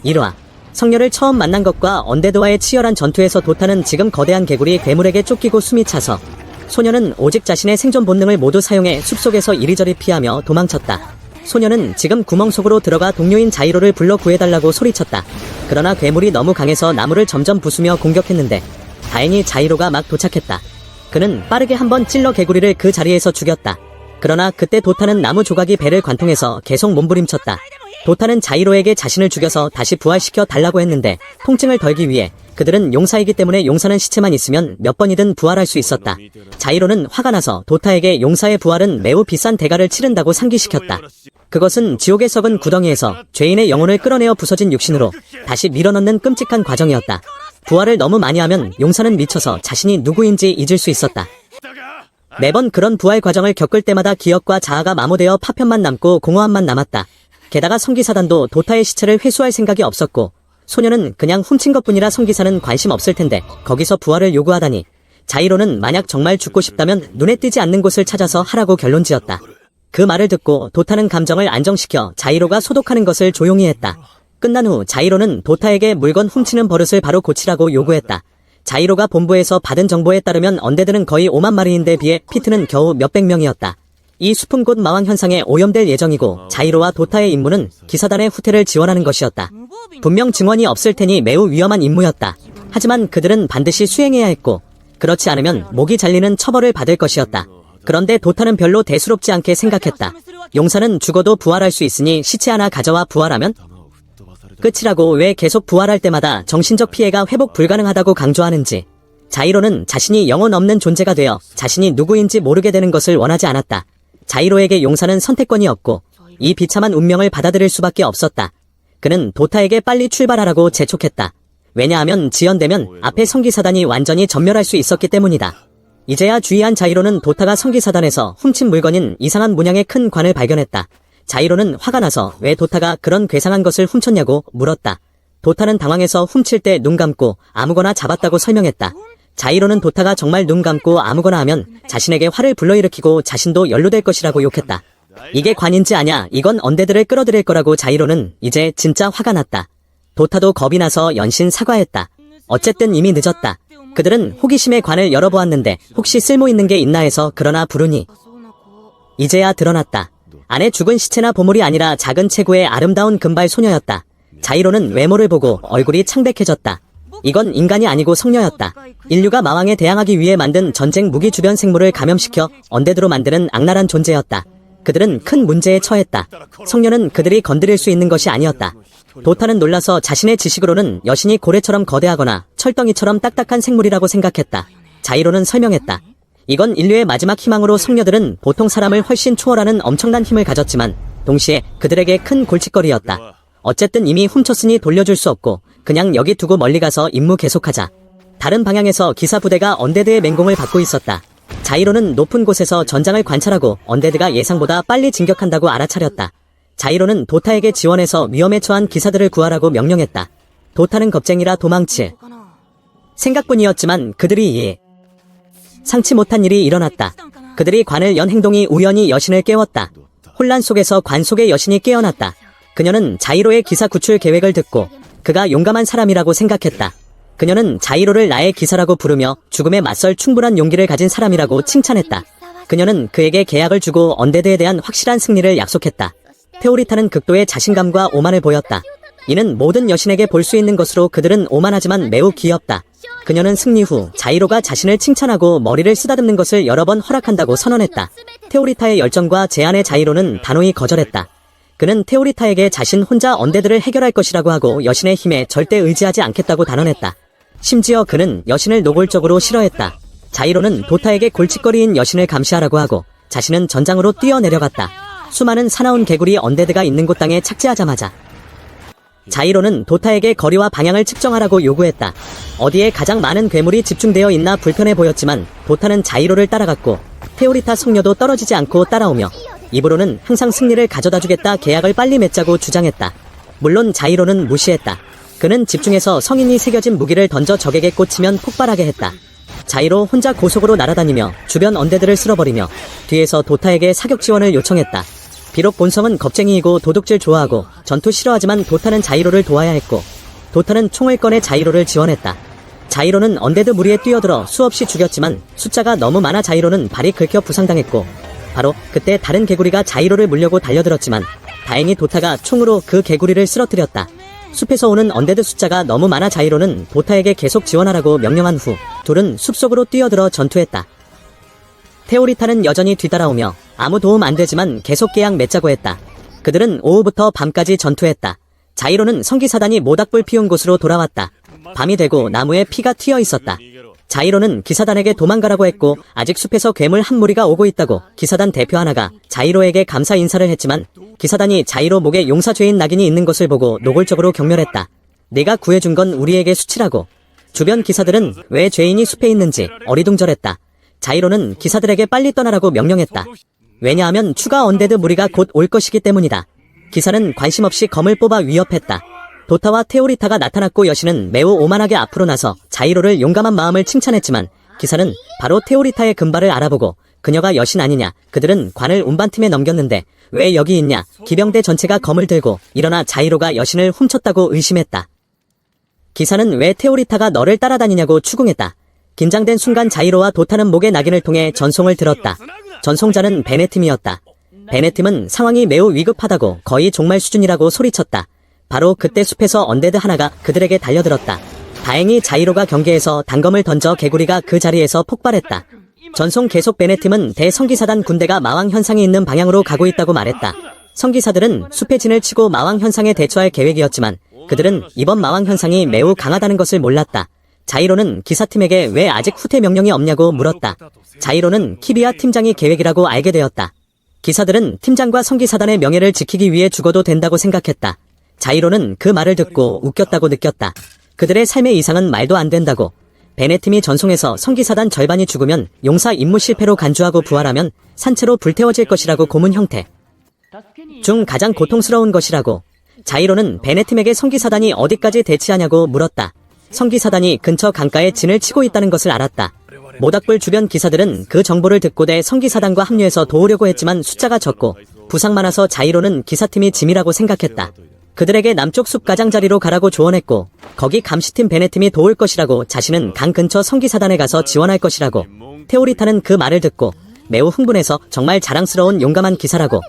1화. 성녀를 처음 만난 것과 언데드와의 치열한 전투에서 도타는 지금 거대한 개구리 괴물에게 쫓기고 숨이 차서 소녀는 오직 자신의 생존 본능을 모두 사용해 숲속에서 이리저리 피하며 도망쳤다. 소녀는 지금 구멍 속으로 들어가 동료인 자이로를 불러 구해달라고 소리쳤다. 그러나 괴물이 너무 강해서 나무를 점점 부수며 공격했는데 다행히 자이로가 막 도착했다. 그는 빠르게 한번 찔러 개구리를 그 자리에서 죽였다. 그러나 그때 도타는 나무 조각이 배를 관통해서 계속 몸부림쳤다. 도타는 자이로에게 자신을 죽여서 다시 부활시켜 달라고 했는데 통증을 덜기 위해 그들은 용사이기 때문에 용사는 시체만 있으면 몇 번이든 부활할 수 있었다. 자이로는 화가 나서 도타에게 용사의 부활은 매우 비싼 대가를 치른다고 상기시켰다. 그것은 지옥의 썩은 구덩이에서 죄인의 영혼을 끌어내어 부서진 육신으로 다시 밀어넣는 끔찍한 과정이었다. 부활을 너무 많이 하면 용사는 미쳐서 자신이 누구인지 잊을 수 있었다. 매번 그런 부활 과정을 겪을 때마다 기억과 자아가 마모되어 파편만 남고 공허함만 남았다. 게다가 성기사단도 도타의 시체를 회수할 생각이 없었고 소녀는 그냥 훔친 것뿐이라 성기사는 관심 없을 텐데 거기서 부활을 요구하다니. 자이로는 만약 정말 죽고 싶다면 눈에 띄지 않는 곳을 찾아서 하라고 결론지었다. 그 말을 듣고 도타는 감정을 안정시켜 자이로가 소독하는 것을 조용히 했다. 끝난 후 자이로는 도타에게 물건 훔치는 버릇을 바로 고치라고 요구했다. 자이로가 본부에서 받은 정보에 따르면 언데드는 거의 5만 마리인데 비해 피트는 겨우 몇백 명이었다. 이 숲은 곧 마왕 현상에 오염될 예정이고 자이로와 도타의 임무는 기사단의 후퇴를 지원하는 것이었다. 분명 증언이 없을 테니 매우 위험한 임무였다. 하지만 그들은 반드시 수행해야 했고 그렇지 않으면 목이 잘리는 처벌을 받을 것이었다. 그런데 도타는 별로 대수롭지 않게 생각했다. 용사는 죽어도 부활할 수 있으니 시체 하나 가져와 부활하면 끝이라고 왜 계속 부활할 때마다 정신적 피해가 회복 불가능하다고 강조하는지. 자이로는 자신이 영혼 없는 존재가 되어 자신이 누구인지 모르게 되는 것을 원하지 않았다. 자이로에게 용사는 선택권이 없고 이 비참한 운명을 받아들일 수밖에 없었다. 그는 도타에게 빨리 출발하라고 재촉했다. 왜냐하면 지연되면 앞에 성기사단이 완전히 전멸할 수 있었기 때문이다. 이제야 주의한 자이로는 도타가 성기사단에서 훔친 물건인 이상한 문양의 큰 관을 발견했다. 자이로는 화가 나서 왜 도타가 그런 괴상한 것을 훔쳤냐고 물었다. 도타는 당황해서 훔칠 때 눈 감고 아무거나 잡았다고 설명했다. 자이로는 도타가 정말 눈 감고 아무거나 하면 자신에게 화를 불러일으키고 자신도 연루될 것이라고 욕했다. 이게 관인지 아냐, 이건 언데드를 끌어들일 거라고. 자이로는 이제 진짜 화가 났다. 도타도 겁이 나서 연신 사과했다. 어쨌든 이미 늦었다. 그들은 호기심에 관을 열어보았는데 혹시 쓸모있는 게 있나 해서 그러나 부르니 이제야 드러났다. 안에 죽은 시체나 보물이 아니라 작은 체구의 아름다운 금발 소녀였다. 자이로는 외모를 보고 얼굴이 창백해졌다. 이건 인간이 아니고 성녀였다. 인류가 마왕에 대항하기 위해 만든 전쟁 무기 주변 생물을 감염시켜 언데드로 만드는 악랄한 존재였다. 그들은 큰 문제에 처했다. 성녀는 그들이 건드릴 수 있는 것이 아니었다. 도타는 놀라서 자신의 지식으로는 여신이 고래처럼 거대하거나 철덩이처럼 딱딱한 생물이라고 생각했다. 자이로는 설명했다. 이건 인류의 마지막 희망으로 성녀들은 보통 사람을 훨씬 초월하는 엄청난 힘을 가졌지만 동시에 그들에게 큰 골칫거리였다. 어쨌든 이미 훔쳤으니 돌려줄 수 없고 그냥 여기 두고 멀리 가서 임무 계속하자. 다른 방향에서 기사 부대가 언데드의 맹공을 받고 있었다. 자이로는 높은 곳에서 전장을 관찰하고 언데드가 예상보다 빨리 진격한다고 알아차렸다. 자이로는 도타에게 지원해서 위험에 처한 기사들을 구하라고 명령했다. 도타는 겁쟁이라 도망칠 생각뿐이었지만 그들이 상치 못한 일이 일어났다. 그들이 관을 연 행동이 우연히 여신을 깨웠다. 혼란 속에서 관 속의 여신이 깨어났다. 그녀는 자이로의 기사 구출 계획을 듣고 그가 용감한 사람이라고 생각했다. 그녀는 자이로를 나의 기사라고 부르며 죽음에 맞설 충분한 용기를 가진 사람이라고 칭찬했다. 그녀는 그에게 계약을 주고 언데드에 대한 확실한 승리를 약속했다. 테오리타는 극도의 자신감과 오만을 보였다. 이는 모든 여신에게 볼 수 있는 것으로 그들은 오만하지만 매우 귀엽다. 그녀는 승리 후 자이로가 자신을 칭찬하고 머리를 쓰다듬는 것을 여러 번 허락한다고 선언했다. 테오리타의 열정과 제안에 자이로는 단호히 거절했다. 그는 테오리타에게 자신 혼자 언데드를 해결할 것이라고 하고 여신의 힘에 절대 의지하지 않겠다고 단언했다. 심지어 그는 여신을 노골적으로 싫어했다. 자이로는 도타에게 골칫거리인 여신을 감시하라고 하고 자신은 전장으로 뛰어내려갔다. 수많은 사나운 개구리 언데드가 있는 곳 땅에 착지하자마자 자이로는 도타에게 거리와 방향을 측정하라고 요구했다. 어디에 가장 많은 괴물이 집중되어 있나 불편해 보였지만 도타는 자이로를 따라갔고 테오리타 성녀도 떨어지지 않고 따라오며 입으로는 항상 승리를 가져다주겠다, 계약을 빨리 맺자고 주장했다. 물론 자이로는 무시했다. 그는 집중해서 성인이 새겨진 무기를 던져 적에게 꽂히면 폭발하게 했다. 자이로 혼자 고속으로 날아다니며 주변 언데드를 쓸어버리며 뒤에서 도타에게 사격 지원을 요청했다. 비록 본성은 겁쟁이이고 도둑질 좋아하고 전투 싫어하지만 도타는 자이로를 도와야 했고, 도타는 총을 꺼내 자이로를 지원했다. 자이로는 언데드 무리에 뛰어들어 수없이 죽였지만 숫자가 너무 많아 자이로는 발이 긁혀 부상당했고, 바로 그때 다른 개구리가 자이로를 물려고 달려들었지만 다행히 도타가 총으로 그 개구리를 쓰러뜨렸다. 숲에서 오는 언데드 숫자가 너무 많아 자이로는 도타에게 계속 지원하라고 명령한 후 둘은 숲속으로 뛰어들어 전투했다. 테오리타는 여전히 뒤따라오며 아무 도움 안 되지만 계속 계약 맺자고 했다. 그들은 오후부터 밤까지 전투했다. 자이로는 성기사단이 모닥불 피운 곳으로 돌아왔다. 밤이 되고 나무에 피가 튀어 있었다. 자이로는 기사단에게 도망가라고 했고 아직 숲에서 괴물 한 무리가 오고 있다고 기사단 대표 하나가 자이로에게 감사 인사를 했지만 기사단이 자이로 목에 용사죄인 낙인이 있는 것을 보고 노골적으로 경멸했다. 네가 구해준 건 우리에게 수치라고. 주변 기사들은 왜 죄인이 숲에 있는지 어리둥절했다. 자이로는 기사들에게 빨리 떠나라고 명령했다. 왜냐하면 추가 언데드 무리가 곧 올 것이기 때문이다. 기사는 관심 없이 검을 뽑아 위협했다. 도타와 테오리타가 나타났고 여신은 매우 오만하게 앞으로 나서 자이로를 용감한 마음을 칭찬했지만 기사는 바로 테오리타의 금발을 알아보고 그녀가 여신 아니냐, 그들은 관을 운반팀에 넘겼는데 왜 여기 있냐, 기병대 전체가 검을 들고 일어나 자이로가 여신을 훔쳤다고 의심했다. 기사는 왜 테오리타가 너를 따라다니냐고 추궁했다. 긴장된 순간 자이로와 도타는 목의 낙인을 통해 전송을 들었다. 전송자는 베네팀이었다. 베네팀은 상황이 매우 위급하다고 거의 종말 수준이라고 소리쳤다. 바로 그때 숲에서 언데드 하나가 그들에게 달려들었다. 다행히 자이로가 경계에서 단검을 던져 개구리가 그 자리에서 폭발했다. 전송 계속 베네팀은 대성기사단 군대가 마왕 현상이 있는 방향으로 가고 있다고 말했다. 성기사들은 숲에 진을 치고 마왕 현상에 대처할 계획이었지만 그들은 이번 마왕 현상이 매우 강하다는 것을 몰랐다. 자이로는 기사팀에게 왜 아직 후퇴 명령이 없냐고 물었다. 자이로는 키비아 팀장이 계획이라고 알게 되었다. 기사들은 팀장과 성기사단의 명예를 지키기 위해 죽어도 된다고 생각했다. 자이로는 그 말을 듣고 웃겼다고 느꼈다. 그들의 삶의 이상은 말도 안 된다고. 베네팀이 전송해서 성기사단 절반이 죽으면 용사 임무 실패로 간주하고 부활하면 산채로 불태워질 것이라고 고문 형태 중 가장 고통스러운 것이라고. 자이로는 베네팀에게 성기사단이 어디까지 대치하냐고 물었다. 성기사단이 근처 강가에 진을 치고 있다는 것을 알았다. 모닥불 주변 기사들은 그 정보를 듣고 대 성기사단과 합류해서 도우려고 했지만 숫자가 적고 부상 많아서 자이로는 기사팀이 짐이라고 생각했다. 그들에게 남쪽 숲 가장자리로 가라고 조언했고 거기 감시팀 베네팀이 도울 것이라고, 자신은 강 근처 성기사단에 가서 지원할 것이라고. 테오리타는 그 말을 듣고 매우 흥분해서 정말 자랑스러운 용감한 기사라고.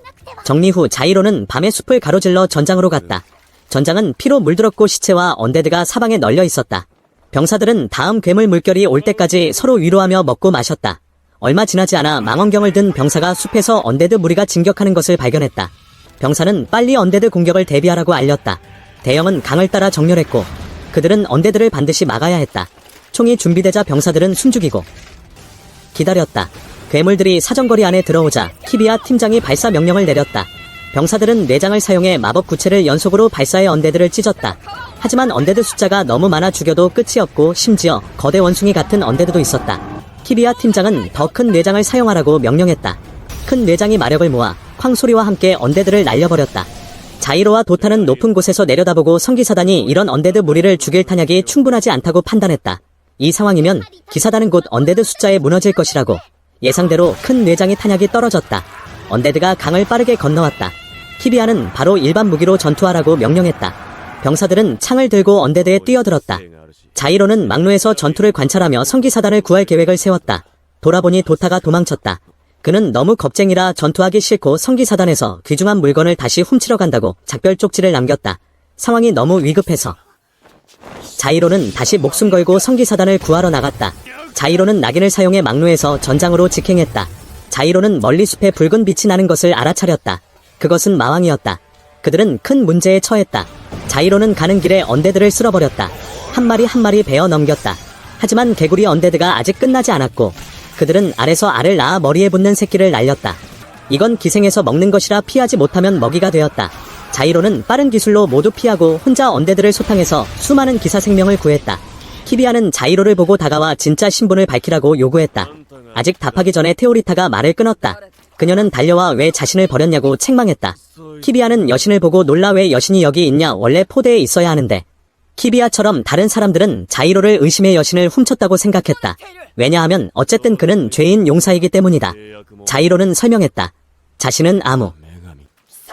정리 후 자이로는 밤에 숲을 가로질러 전장으로 갔다. 전장은 피로 물들었고 시체와 언데드가 사방에 널려 있었다. 병사들은 다음 괴물 물결이 올 때까지 서로 위로하며 먹고 마셨다. 얼마 지나지 않아 망원경을 든 병사가 숲에서 언데드 무리가 진격하는 것을 발견했다. 병사는 빨리 언데드 공격을 대비하라고 알렸다. 대형은 강을 따라 정렬했고 그들은 언데드를 반드시 막아야 했다. 총이 준비되자 병사들은 숨죽이고 기다렸다. 괴물들이 사정거리 안에 들어오자 키비아 팀장이 발사 명령을 내렸다. 병사들은 뇌장을 사용해 마법 구체를 연속으로 발사해 언데드를 찢었다. 하지만 언데드 숫자가 너무 많아 죽여도 끝이 없고 심지어 거대 원숭이 같은 언데드도 있었다. 키비아 팀장은 더 큰 뇌장을 사용하라고 명령했다. 큰 뇌장이 마력을 모아 쾅 소리와 함께 언데드를 날려버렸다. 자이로와 도타는 높은 곳에서 내려다보고 성기사단이 이런 언데드 무리를 죽일 탄약이 충분하지 않다고 판단했다. 이 상황이면 기사단은 곧 언데드 숫자에 무너질 것이라고. 예상대로 큰 뇌장이 탄약이 떨어졌다. 언데드가 강을 빠르게 건너왔다. 키비아는 바로 일반 무기로 전투하라고 명령했다. 병사들은 창을 들고 언데드에 뛰어들었다. 자이로는 막로에서 전투를 관찰하며 성기사단을 구할 계획을 세웠다. 돌아보니 도타가 도망쳤다. 그는 너무 겁쟁이라 전투하기 싫고 성기사단에서 귀중한 물건을 다시 훔치러 간다고 작별 쪽지를 남겼다. 상황이 너무 위급해서 자이로는 다시 목숨 걸고 성기사단을 구하러 나갔다. 자이로는 낙인을 사용해 막로에서 전장으로 직행했다. 자이로는 멀리 숲에 붉은 빛이 나는 것을 알아차렸다. 그것은 마왕이었다. 그들은 큰 문제에 처했다. 자이로는 가는 길에 언데드를 쓸어버렸다. 한 마리 한 마리 베어 넘겼다. 하지만 개구리 언데드가 아직 끝나지 않았고 그들은 알에서 알을 낳아 머리에 붙는 새끼를 날렸다. 이건 기생해서 먹는 것이라 피하지 못하면 먹이가 되었다. 자이로는 빠른 기술로 모두 피하고 혼자 언데드를 소탕해서 수많은 기사 생명을 구했다. 키비아는 자이로를 보고 다가와 진짜 신분을 밝히라고 요구했다. 아직 답하기 전에 테오리타가 말을 끊었다. 그녀는 달려와 왜 자신을 버렸냐고 책망했다. 키비아는 여신을 보고 놀라 왜 여신이 여기 있냐, 원래 포대에 있어야 하는데. 키비아처럼 다른 사람들은 자이로를 의심해 여신을 훔쳤다고 생각했다. 왜냐하면 어쨌든 그는 죄인 용사이기 때문이다. 자이로는 설명했다. 자신은 아무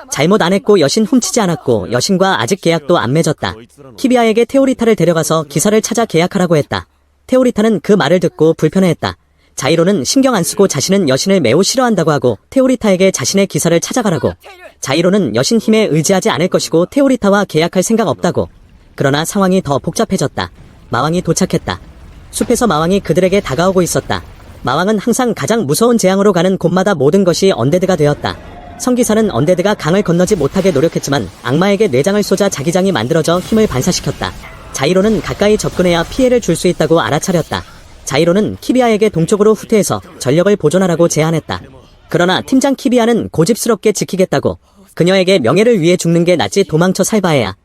잘못 안 했고 여신 훔치지 않았고 여신과 아직 계약도 안 맺었다. 키비아에게 테오리타를 데려가서 기사를 찾아 계약하라고 했다. 테오리타는 그 말을 듣고 불편해했다. 자이로는 신경 안 쓰고 자신은 여신을 매우 싫어한다고 하고 테오리타에게 자신의 기사를 찾아가라고. 자이로는 여신 힘에 의지하지 않을 것이고 테오리타와 계약할 생각 없다고. 그러나 상황이 더 복잡해졌다. 마왕이 도착했다. 숲에서 마왕이 그들에게 다가오고 있었다. 마왕은 항상 가장 무서운 재앙으로 가는 곳마다 모든 것이 언데드가 되었다. 성기사는 언데드가 강을 건너지 못하게 노력했지만 악마에게 뇌장을 쏘자 자기장이 만들어져 힘을 반사시켰다. 자이로는 가까이 접근해야 피해를 줄 수 있다고 알아차렸다. 자이로는 키비아에게 동쪽으로 후퇴해서 전력을 보존하라고 제안했다. 그러나 팀장 키비아는 고집스럽게 지키겠다고. 그녀에게 명예를 위해 죽는 게 낫지 도망쳐 살 바에야.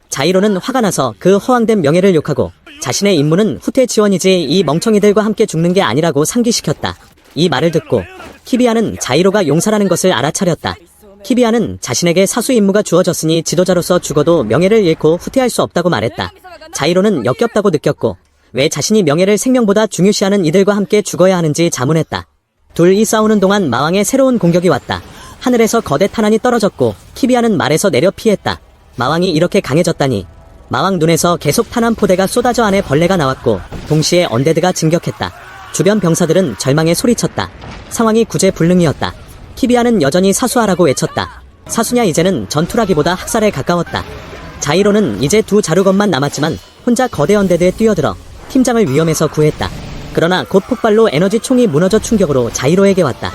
자이로는 화가 나서 그 허황된 명예를 욕하고 자신의 임무는 후퇴 지원이지 이 멍청이들과 함께 죽는 게 아니라고 상기시켰다. 이 말을 듣고 키비아는 자이로가 용사라는 것을 알아차렸다. 키비아는 자신에게 사수 임무가 주어졌으니 지도자로서 죽어도 명예를 잃고 후퇴할 수 없다고 말했다. 자이로는 역겹다고 느꼈고 왜 자신이 명예를 생명보다 중요시하는 이들과 함께 죽어야 하는지 자문했다. 둘이 싸우는 동안 마왕의 새로운 공격이 왔다. 하늘에서 거대 탄환이 떨어졌고 키비아는 말에서 내려 피했다. 마왕이 이렇게 강해졌다니. 마왕 눈에서 계속 탄환 포대가 쏟아져 안에 벌레가 나왔고 동시에 언데드가 진격했다. 주변 병사들은 절망에 소리쳤다. 상황이 구제불능이었다. 키비아는 여전히 사수하라고 외쳤다. 사수냐 이제는 전투라기보다 학살에 가까웠다. 자이로는 이제 두 자루건만 남았지만 혼자 거대 언데드에 뛰어들어 팀장을 위험에서 구했다. 그러나 곧 폭발로 에너지 총이 무너져 충격으로 자이로에게 왔다.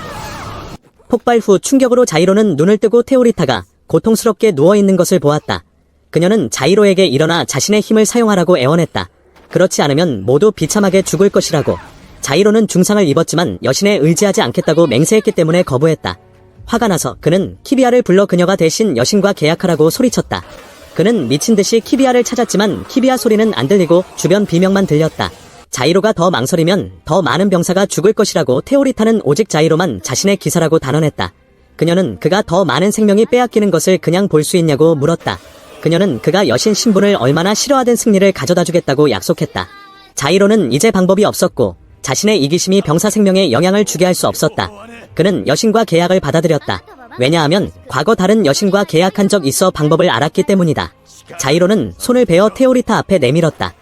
폭발 후 충격으로 자이로는 눈을 뜨고 테오리타가 고통스럽게 누워있는 것을 보았다. 그녀는 자이로에게 일어나 자신의 힘을 사용하라고 애원했다. 그렇지 않으면 모두 비참하게 죽을 것이라고. 자이로는 중상을 입었지만 여신에 의지하지 않겠다고 맹세했기 때문에 거부했다. 화가 나서 그는 키비아를 불러 그녀가 대신 여신과 계약하라고 소리쳤다. 그는 미친듯이 키비아를 찾았지만 키비아 소리는 안 들리고 주변 비명만 들렸다. 자이로가 더 망설이면 더 많은 병사가 죽을 것이라고 테오리타는 오직 자이로만 자신의 기사라고 단언했다. 그녀는 그가 더 많은 생명이 빼앗기는 것을 그냥 볼 수 있냐고 물었다. 그녀는 그가 여신 신분을 얼마나 싫어하던 승리를 가져다 주겠다고 약속했다. 자이로는 이제 방법이 없었고 자신의 이기심이 병사 생명에 영향을 주게 할 수 없었다. 그는 여신과 계약을 받아들였다. 왜냐하면 과거 다른 여신과 계약한 적 있어 방법을 알았기 때문이다. 자이로는 손을 베어 테오리타 앞에 내밀었다.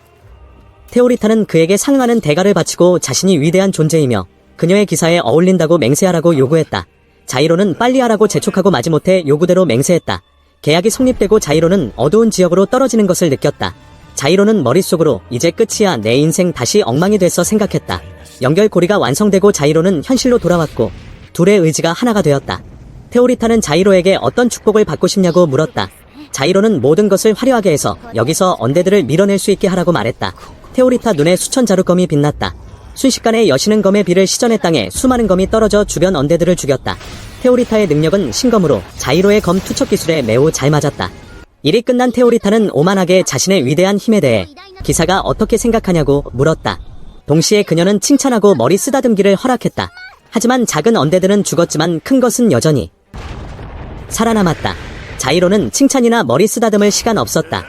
테오리타는 그에게 상응하는 대가를 바치고 자신이 위대한 존재이며 그녀의 기사에 어울린다고 맹세하라고 요구했다. 자이로는 빨리 하라고 재촉하고 마지못해 요구대로 맹세했다. 계약이 성립되고 자이로는 어두운 지역으로 떨어지는 것을 느꼈다. 자이로는 머릿속으로 이제 끝이야 내 인생 다시 엉망이 됐어 생각했다. 연결고리가 완성되고 자이로는 현실로 돌아왔고 둘의 의지가 하나가 되었다. 테오리타는 자이로에게 어떤 축복을 받고 싶냐고 물었다. 자이로는 모든 것을 화려하게 해서 여기서 언데드를 밀어낼 수 있게 하라고 말했다. 테오리타 눈에 수천 자루검이 빛났다. 순식간에 여신은 검의 비를 시전의 땅에 수많은 검이 떨어져 주변 언데드를 죽였다. 테오리타의 능력은 신검으로 자이로의 검 투척 기술에 매우 잘 맞았다. 일이 끝난 테오리타는 오만하게 자신의 위대한 힘에 대해 기사가 어떻게 생각하냐고 물었다. 동시에 그녀는 칭찬하고 머리 쓰다듬기를 허락했다. 하지만 작은 언데드는 죽었지만 큰 것은 여전히 살아남았다. 자이로는 칭찬이나 머리 쓰다듬을 시간 없었다.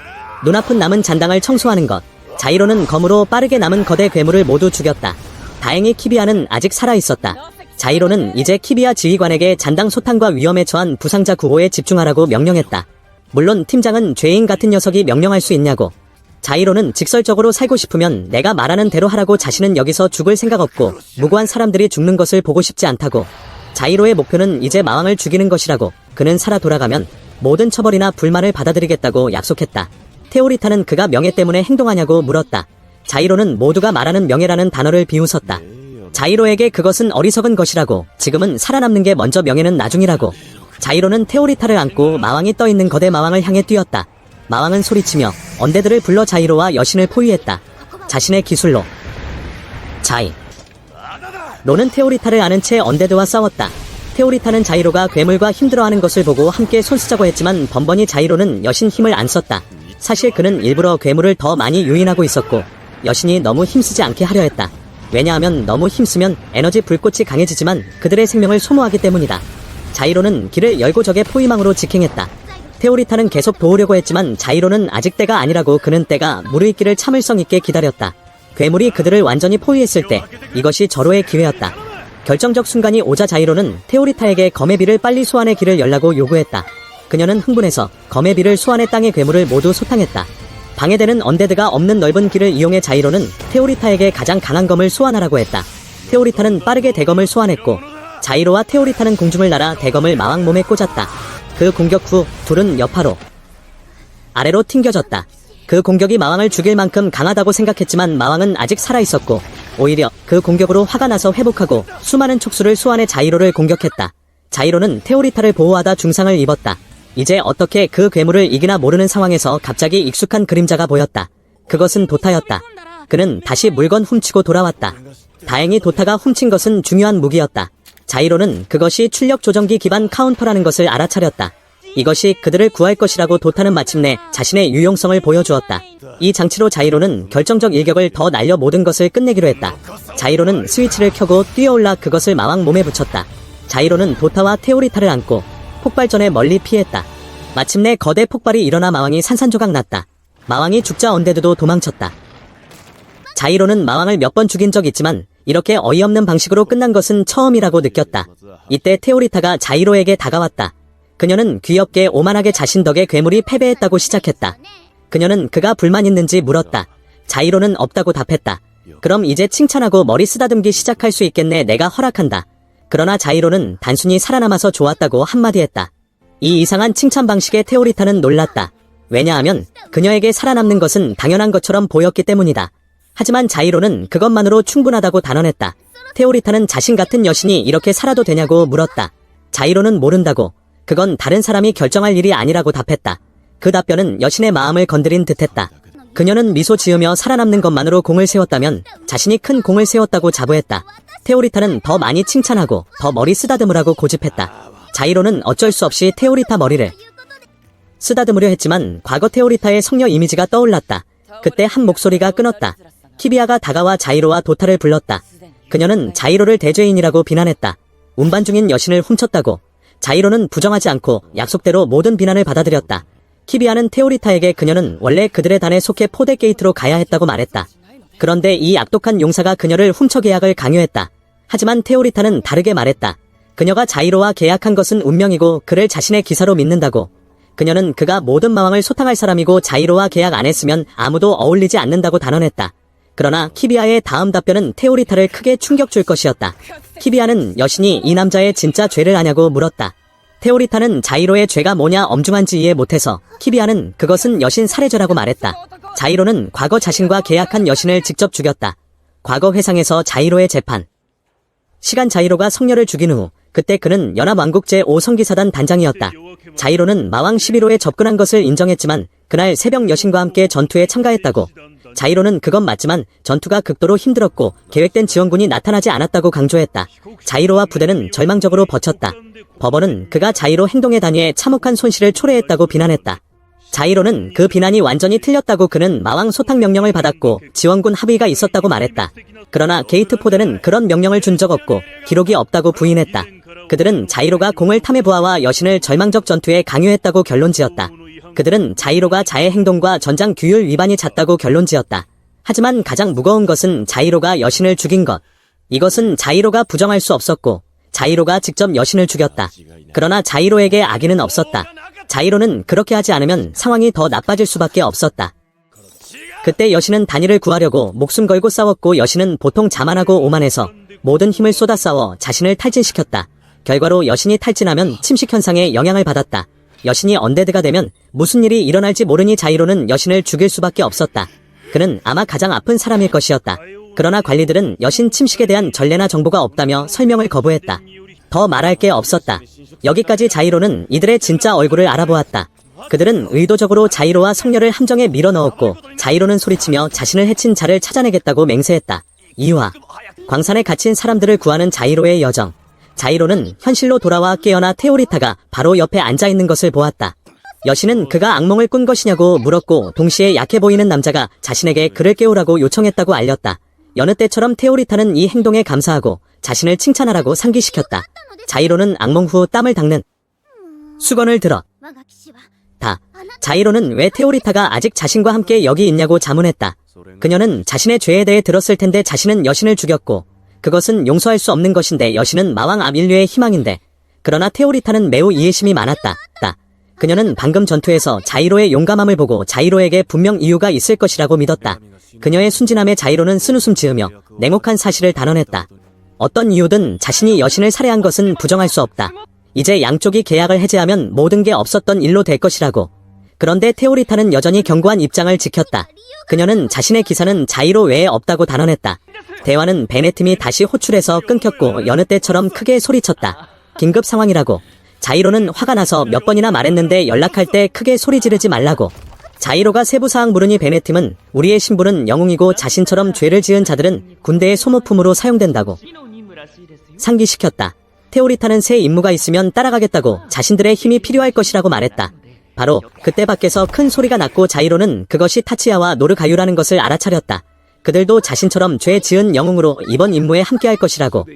눈아픈 남은 잔당을 청소하는 것. 자이로는 검으로 빠르게 남은 거대 괴물을 모두 죽였다. 다행히 키비아는 아직 살아있었다. 자이로는 이제 키비아 지휘관에게 잔당 소탕과 위험에 처한 부상자 구호에 집중하라고 명령했다. 물론 팀장은 죄인 같은 녀석이 명령할 수 있냐고. 자이로는 직설적으로 살고 싶으면 내가 말하는 대로 하라고. 자신은 여기서 죽을 생각 없고 무고한 사람들이 죽는 것을 보고 싶지 않다고. 자이로의 목표는 이제 마왕을 죽이는 것이라고. 그는 살아 돌아가면 모든 처벌이나 불만을 받아들이겠다고 약속했다. 테오리타는 그가 명예 때문에 행동하냐고 물었다. 자이로는 모두가 말하는 명예라는 단어를 비웃었다. 자이로에게 그것은 어리석은 것이라고. 지금은 살아남는 게 먼저, 명예는 나중이라고. 자이로는 테오리타를 안고 마왕이 떠있는 거대 마왕을 향해 뛰었다. 마왕은 소리치며 언데드를 불러 자이로와 여신을 포위했다. 자신의 기술로. 자이로는 테오리타를 아는 채 언데드와 싸웠다. 테오리타는 자이로가 괴물과 힘들어하는 것을 보고 함께 손쓰자고 했지만 번번이 자이로는 여신 힘을 안 썼다. 사실 그는 일부러 괴물을 더 많이 유인하고 있었고 여신이 너무 힘쓰지 않게 하려 했다. 왜냐하면 너무 힘쓰면 에너지 불꽃이 강해지지만 그들의 생명을 소모하기 때문이다. 자이로는 길을 열고 적의 포위망으로 직행했다. 테오리타는 계속 도우려고 했지만 자이로는 아직 때가 아니라고. 그는 때가 무르익기를 참을성 있게 기다렸다. 괴물이 그들을 완전히 포위했을 때 이것이 절호의 기회였다. 결정적 순간이 오자 자이로는 테오리타에게 검의 비를 빨리 소환해 길을 열라고 요구했다. 그녀는 흥분해서 검의 비를 소환해 땅의 괴물을 모두 소탕했다. 방해되는 언데드가 없는 넓은 길을 이용해 자이로는 테오리타에게 가장 강한 검을 소환하라고 했다. 테오리타는 빠르게 대검을 소환했고 자이로와 테오리타는 공중을 날아 대검을 마왕 몸에 꽂았다. 그 공격 후 둘은 여파로 아래로 튕겨졌다. 그 공격이 마왕을 죽일 만큼 강하다고 생각했지만 마왕은 아직 살아있었고 오히려 그 공격으로 화가 나서 회복하고 수많은 촉수를 소환해 자이로를 공격했다. 자이로는 테오리타를 보호하다 중상을 입었다. 이제 어떻게 그 괴물을 이기나 모르는 상황에서 갑자기 익숙한 그림자가 보였다. 그것은 도타였다. 그는 다시 물건 훔치고 돌아왔다. 다행히 도타가 훔친 것은 중요한 무기였다. 자이로는 그것이 출력 조정기 기반 카운터라는 것을 알아차렸다. 이것이 그들을 구할 것이라고 도타는 마침내 자신의 유용성을 보여주었다. 이 장치로 자이로는 결정적 일격을 더 날려 모든 것을 끝내기로 했다. 자이로는 스위치를 켜고 뛰어올라 그것을 마왕 몸에 붙였다. 자이로는 도타와 테오리타를 안고 폭발 전에 멀리 피했다. 마침내 거대 폭발이 일어나 마왕이 산산조각 났다. 마왕이 죽자 언데드도 도망쳤다. 자이로는 마왕을 몇 번 죽인 적 있지만 이렇게 어이없는 방식으로 끝난 것은 처음이라고 느꼈다. 이때 테오리타가 자이로에게 다가왔다. 그녀는 귀엽게 오만하게 자신 덕에 괴물이 패배했다고 시작했다. 그녀는 그가 불만 있는지 물었다. 자이로는 없다고 답했다. 그럼 이제 칭찬하고 머리 쓰다듬기 시작할 수 있겠네. 내가 허락한다. 그러나 자이로는 단순히 살아남아서 좋았다고 한마디 했다. 이 이상한 칭찬 방식에 테오리타는 놀랐다. 왜냐하면 그녀에게 살아남는 것은 당연한 것처럼 보였기 때문이다. 하지만 자이로는 그것만으로 충분하다고 단언했다. 테오리타는 자신 같은 여신이 이렇게 살아도 되냐고 물었다. 자이로는 모른다고. 그건 다른 사람이 결정할 일이 아니라고 답했다. 그 답변은 여신의 마음을 건드린 듯했다. 그녀는 미소 지으며 살아남는 것만으로 공을 세웠다면 자신이 큰 공을 세웠다고 자부했다. 테오리타는 더 많이 칭찬하고 더 머리 쓰다듬으라고 고집했다. 자이로는 어쩔 수 없이 테오리타 머리를 쓰다듬으려 했지만 과거 테오리타의 성녀 이미지가 떠올랐다. 그때 한 목소리가 끊었다. 키비아가 다가와 자이로와 도타를 불렀다. 그녀는 자이로를 대죄인이라고 비난했다. 운반 중인 여신을 훔쳤다고. 자이로는 부정하지 않고 약속대로 모든 비난을 받아들였다. 키비아는 테오리타에게 그녀는 원래 그들의 단에 속해 포대 게이트로 가야 했다고 말했다. 그런데 이 악독한 용사가 그녀를 훔쳐 계약을 강요했다. 하지만 테오리타는 다르게 말했다. 그녀가 자이로와 계약한 것은 운명이고 그를 자신의 기사로 믿는다고. 그녀는 그가 모든 마왕을 소탕할 사람이고 자이로와 계약 안 했으면 아무도 어울리지 않는다고 단언했다. 그러나 키비아의 다음 답변은 테오리타를 크게 충격 줄 것이었다. 키비아는 여신이 이 남자의 진짜 죄를 아냐고 물었다. 테오리타는 자이로의 죄가 뭐냐 엄중한지 이해 못해서 키비아는 그것은 여신 살해죄라고 말했다. 자이로는 과거 자신과 계약한 여신을 직접 죽였다. 과거 회상에서 자이로의 재판. 시간 자이로가 성녀를 죽인 후 그때 그는 연합왕국 제5성기사단 단장이었다. 자이로는 마왕 11호에 접근한 것을 인정했지만 그날 새벽 여신과 함께 전투에 참가했다고. 자이로는 그건 맞지만 전투가 극도로 힘들었고 계획된 지원군이 나타나지 않았다고 강조했다. 자이로와 부대는 절망적으로 버텼다. 법원은 그가 자이로 행동에 단위에 참혹한 손실을 초래했다고 비난했다. 자이로는 그 비난이 완전히 틀렸다고 그는 마왕 소탕 명령을 받았고 지원군 합의가 있었다고 말했다. 그러나 게이트 포대는 그런 명령을 준 적 없고 기록이 없다고 부인했다. 그들은 자이로가 공을 탐해 보아와 여신을 절망적 전투에 강요했다고 결론지었다. 그들은 자이로가 자해 행동과 전장 규율 위반이 잦다고 결론지었다. 하지만 가장 무거운 것은 자이로가 여신을 죽인 것. 이것은 자이로가 부정할 수 없었고 자이로가 직접 여신을 죽였다. 그러나 자이로에게 악의는 없었다. 자이로는 그렇게 하지 않으면 상황이 더 나빠질 수밖에 없었다. 그때 여신은 단이를 구하려고 목숨 걸고 싸웠고 여신은 보통 자만하고 오만해서 모든 힘을 쏟아 싸워 자신을 탈진시켰다. 결과로 여신이 탈진하면 침식 현상에 영향을 받았다. 여신이 언데드가 되면 무슨 일이 일어날지 모르니 자이로는 여신을 죽일 수밖에 없었다. 그는 아마 가장 아픈 사람일 것이었다. 그러나 관리들은 여신 침식에 대한 전례나 정보가 없다며 설명을 거부했다. 더 말할 게 없었다. 여기까지 자이로는 이들의 진짜 얼굴을 알아보았다. 그들은 의도적으로 자이로와 성녀를 함정에 밀어넣었고 자이로는 소리치며 자신을 해친 자를 찾아내겠다고 맹세했다. 이유와 광산에 갇힌 사람들을 구하는 자이로의 여정. 자이로는 현실로 돌아와 깨어나 테오리타가 바로 옆에 앉아있는 것을 보았다. 여신은 그가 악몽을 꾼 것이냐고 물었고 동시에 약해 보이는 남자가 자신에게 그를 깨우라고 요청했다고 알렸다. 여느 때처럼 테오리타는 이 행동에 감사하고 자신을 칭찬하라고 상기시켰다. 자이로는 악몽 후 땀을 닦는 수건을 들어 다. 자이로는 왜 테오리타가 아직 자신과 함께 여기 있냐고 자문했다. 그녀는 자신의 죄에 대해 들었을 텐데 자신은 여신을 죽였고 그것은 용서할 수 없는 것인데 여신은 마왕 암인류의 희망인데. 그러나 테오리타는 매우 이해심이 많았다. 그녀는 방금 전투에서 자이로의 용감함을 보고 자이로에게 분명 이유가 있을 것이라고 믿었다. 그녀의 순진함에 자이로는 쓴웃음 지으며 냉혹한 사실을 단언했다. 어떤 이유든 자신이 여신을 살해한 것은 부정할 수 없다. 이제 양쪽이 계약을 해제하면 모든 게 없었던 일로 될 것이라고. 그런데 테오리타는 여전히 견고한 입장을 지켰다. 그녀는 자신의 기사는 자이로 외에 없다고 단언했다. 대화는 베네팀이 다시 호출해서 끊겼고 여느 때처럼 크게 소리쳤다. 긴급 상황이라고. 자이로는 화가 나서 몇 번이나 말했는데 연락할 때 크게 소리 지르지 말라고. 자이로가 세부사항 물으니 베네팀은 우리의 신분은 영웅이고 자신처럼 죄를 지은 자들은 군대의 소모품으로 사용된다고 상기시켰다. 테오리타는 새 임무가 있으면 따라가겠다고 자신들의 힘이 필요할 것이라고 말했다. 바로 그때 밖에서 큰 소리가 났고 자이로는 그것이 타치야와 노르가유라는 것을 알아차렸다. 그들도 자신처럼 죄 지은 영웅으로 이번 임무에 함께할 것이라고.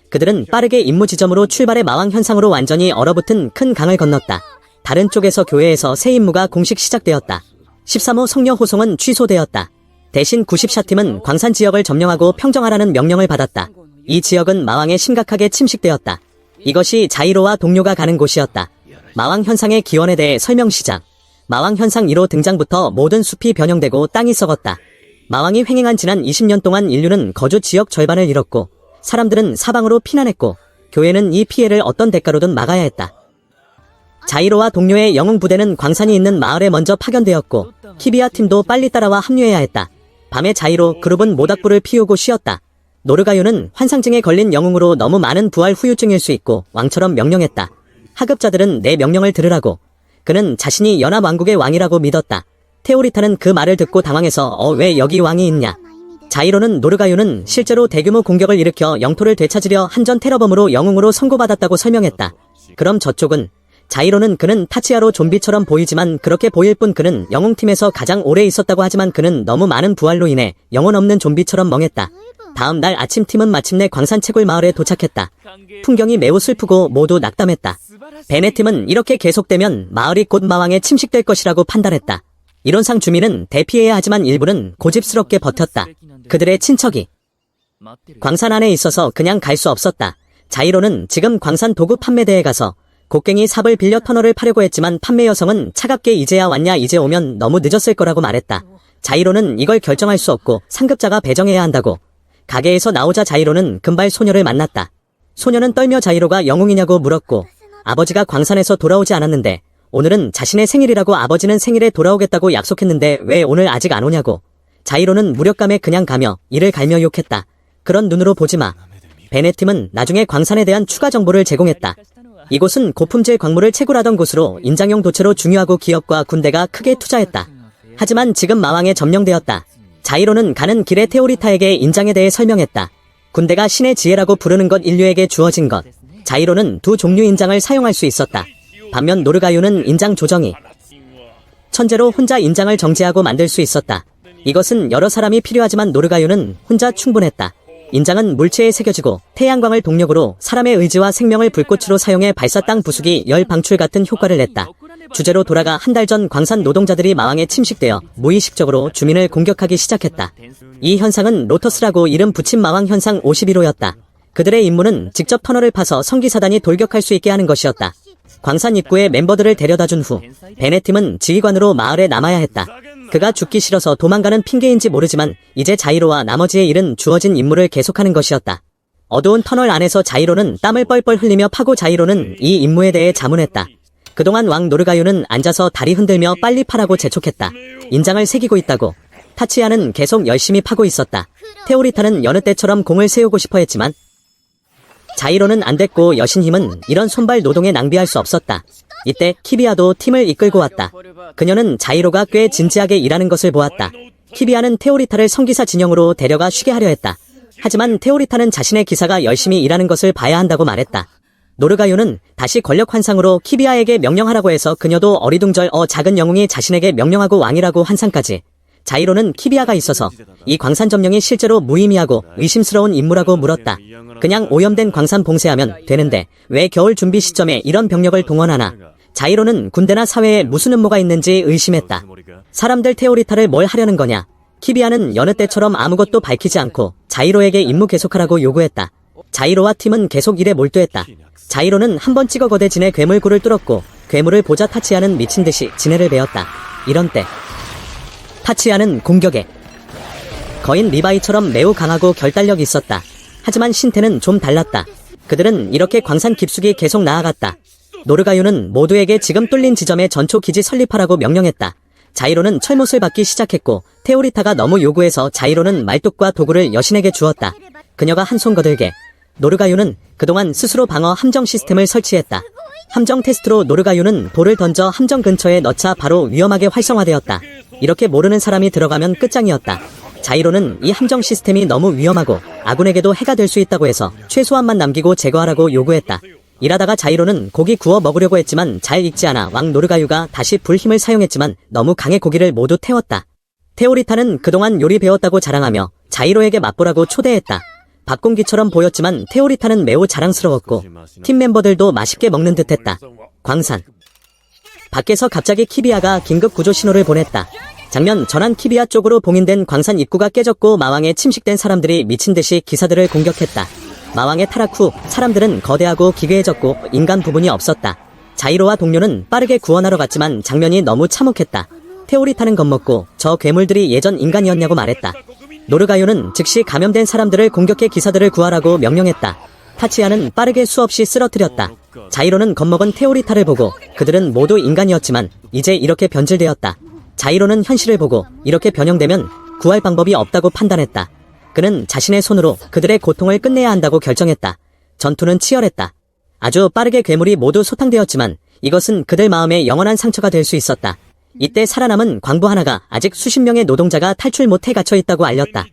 그들은 빠르게 임무 지점으로 출발해 마왕 현상으로 완전히 얼어붙은 큰 강을 건넜다. 다른 쪽에서 교회에서 새 임무가 공식 시작되었다. 13호 성녀 호송은 취소되었다. 대신 90샤팀은 광산 지역을 점령하고 평정하라는 명령을 받았다. 이 지역은 마왕에 심각하게 침식되었다. 이것이 자이로와 동료가 가는 곳이었다. 마왕 현상의 기원에 대해 설명 시작. 마왕 현상 1호 등장부터 모든 숲이 변형되고 땅이 썩었다. 마왕이 횡행한 지난 20년 동안 인류는 거주 지역 절반을 잃었고 사람들은 사방으로 피난했고 교회는 이 피해를 어떤 대가로든 막아야 했다. 자이로와 동료의 영웅 부대는 광산이 있는 마을에 먼저 파견되었고 키비아 팀도 빨리 따라와 합류해야 했다. 밤에 자이로 그룹은 모닥불을 피우고 쉬었다. 노르가유는 환상증에 걸린 영웅으로 너무 많은 부활 후유증일 수 있고 왕처럼 명령했다. 하급자들은 내 명령을 들으라고. 그는 자신이 연합왕국의 왕이라고 믿었다. 테오리타는 그 말을 듣고 당황해서 왜 여기 왕이 있냐. 자이로는 노르가유는 실제로 대규모 공격을 일으켜 영토를 되찾으려 한전 테러범으로 영웅으로 선고받았다고 설명했다. 그럼 저쪽은? 자이로는 그는 타치야로 좀비처럼 보이지만 그렇게 보일 뿐 그는 영웅팀에서 가장 오래 있었다고 하지만 그는 너무 많은 부활로 인해 영혼 없는 좀비처럼 멍했다. 다음 날 아침 팀은 마침내 광산 채굴 마을에 도착했다. 풍경이 매우 슬프고 모두 낙담했다. 베네팀은 이렇게 계속되면 마을이 곧 마왕에 침식될 것이라고 판단했다. 이론상 주민은 대피해야 하지만 일부는 고집스럽게 버텼다. 그들의 친척이 광산 안에 있어서 그냥 갈 수 없었다. 자이로는 지금 광산 도구 판매대에 가서 곡괭이 삽을 빌려 터널을 파려고 했지만 판매 여성은 차갑게 이제야 왔냐 이제 오면 너무 늦었을 거라고 말했다. 자이로는 이걸 결정할 수 없고 상급자가 배정해야 한다고. 가게에서 나오자 자이로는 금발 소녀를 만났다. 소녀는 떨며 자이로가 영웅이냐고 물었고 아버지가 광산에서 돌아오지 않았는데 오늘은 자신의 생일이라고 아버지는 생일에 돌아오겠다고 약속했는데 왜 오늘 아직 안 오냐고. 자이로는 무력감에 그냥 가며 이를 갈며 욕했다. 그런 눈으로 보지마. 베네팀은 나중에 광산에 대한 추가 정보를 제공했다. 이곳은 고품질 광물을 채굴하던 곳으로 인장용 도체로 중요하고 기업과 군대가 크게 투자했다. 하지만 지금 마왕에 점령되었다. 자이로는 가는 길에 테오리타에게 인장에 대해 설명했다. 군대가 신의 지혜라고 부르는 것 인류에게 주어진 것. 자이로는 두 종류 인장을 사용할 수 있었다. 반면 노르가유는 인장 조정이 천재로 혼자 인장을 정제하고 만들 수 있었다. 이것은 여러 사람이 필요하지만 노르가유는 혼자 충분했다. 인장은 물체에 새겨지고 태양광을 동력으로 사람의 의지와 생명을 불꽃으로 사용해 발사 땅 부수기 열 방출 같은 효과를 냈다. 주제로 돌아가 한 달 전 광산 노동자들이 마왕에 침식되어 무의식적으로 주민을 공격하기 시작했다. 이 현상은 로터스라고 이름 붙인 마왕 현상 51호였다. 그들의 임무는 직접 터널을 파서 성기사단이 돌격할 수 있게 하는 것이었다. 광산 입구에 멤버들을 데려다준 후 베네팀은 지휘관으로 마을에 남아야 했다. 그가 죽기 싫어서 도망가는 핑계인지 모르지만 이제 자이로와 나머지의 일은 주어진 임무를 계속하는 것이었다. 어두운 터널 안에서 자이로는 땀을 뻘뻘 흘리며 파고 자이로는 이 임무에 대해 자문했다. 그동안 왕 노르가유는 앉아서 다리 흔들며 빨리 파라고 재촉했다. 인장을 새기고 있다고. 타치야는 계속 열심히 파고 있었다. 테오리타는 여느 때처럼 공을 세우고 싶어 했지만 자이로는 안 됐고 여신 힘은 이런 손발 노동에 낭비할 수 없었다. 이때 키비아도 팀을 이끌고 왔다. 그녀는 자이로가 꽤 진지하게 일하는 것을 보았다. 키비아는 테오리타를 성기사 진영으로 데려가 쉬게 하려 했다. 하지만 테오리타는 자신의 기사가 열심히 일하는 것을 봐야 한다고 말했다. 노르가유는 다시 권력 환상으로 키비아에게 명령하라고 해서 그녀도 어리둥절 작은 영웅이 자신에게 명령하고 왕이라고 환상까지. 자이로는 키비아가 있어서 이 광산 점령이 실제로 무의미하고 의심스러운 임무라고 물었다. 그냥 오염된 광산 봉쇄하면 되는데 왜 겨울 준비 시점에 이런 병력을 동원하나? 자이로는 군대나 사회에 무슨 음모가 있는지 의심했다. 사람들 테오리타를 뭘 하려는 거냐? 키비아는 여느 때처럼 아무것도 밝히지 않고 자이로에게 임무 계속하라고 요구했다. 자이로와 팀은 계속 일에 몰두했다. 자이로는 한 번 찍어 거대 진의 괴물굴을 뚫었고 괴물을 보자 타치야는 미친듯이 지네를 베었다. 이런 때 타치야는 공격에 거인 리바이처럼 매우 강하고 결단력이 있었다. 하지만 신태는 좀 달랐다. 그들은 이렇게 광산 깊숙이 계속 나아갔다. 노르가유는 모두에게 지금 뚫린 지점에 전초 기지 설립하라고 명령했다. 자이로는 철못을 받기 시작했고 테오리타가 너무 요구해서 자이로는 말뚝과 도구를 여신에게 주었다. 그녀가 한 손 거들게 노르가유는 그동안 스스로 방어 함정 시스템을 설치했다. 함정 테스트로 노르가유는 돌을 던져 함정 근처에 넣자 바로 위험하게 활성화되었다. 이렇게 모르는 사람이 들어가면 끝장이었다. 자이로는 이 함정 시스템이 너무 위험하고 아군에게도 해가 될 수 있다고 해서 최소한만 남기고 제거하라고 요구했다. 일하다가 자이로는 고기 구워 먹으려고 했지만 잘 익지 않아 왕 노르가유가 다시 불힘을 사용했지만 너무 강해 고기를 모두 태웠다. 테오리타는 그동안 요리 배웠다고 자랑하며 자이로에게 맛보라고 초대했다. 밥공기처럼 보였지만 테오리타는 매우 자랑스러웠고 팀 멤버들도 맛있게 먹는 듯했다. 광산 밖에서 갑자기 키비아가 긴급 구조 신호를 보냈다. 장면 전환. 키비아 쪽으로 봉인된 광산 입구가 깨졌고 마왕에 침식된 사람들이 미친듯이 기사들을 공격했다. 마왕의 타락 후 사람들은 거대하고 기괴해졌고 인간 부분이 없었다. 자이로와 동료는 빠르게 구원하러 갔지만 장면이 너무 참혹했다. 테오리타는 겁먹고 저 괴물들이 예전 인간이었냐고 말했다. 노르가요는 즉시 감염된 사람들을 공격해 기사들을 구하라고 명령했다. 타치야는 빠르게 수없이 쓰러뜨렸다. 자이로는 겁먹은 테오리타를 보고 그들은 모두 인간이었지만 이제 이렇게 변질되었다. 자이로는 현실을 보고 이렇게 변형되면 구할 방법이 없다고 판단했다. 그는 자신의 손으로 그들의 고통을 끝내야 한다고 결정했다. 전투는 치열했다. 아주 빠르게 괴물이 모두 소탕되었지만 이것은 그들 마음에 영원한 상처가 될 수 있었다. 이때 살아남은 광부 하나가 아직 수십 명의 노동자가 탈출 못해 갇혀있다고 알렸다.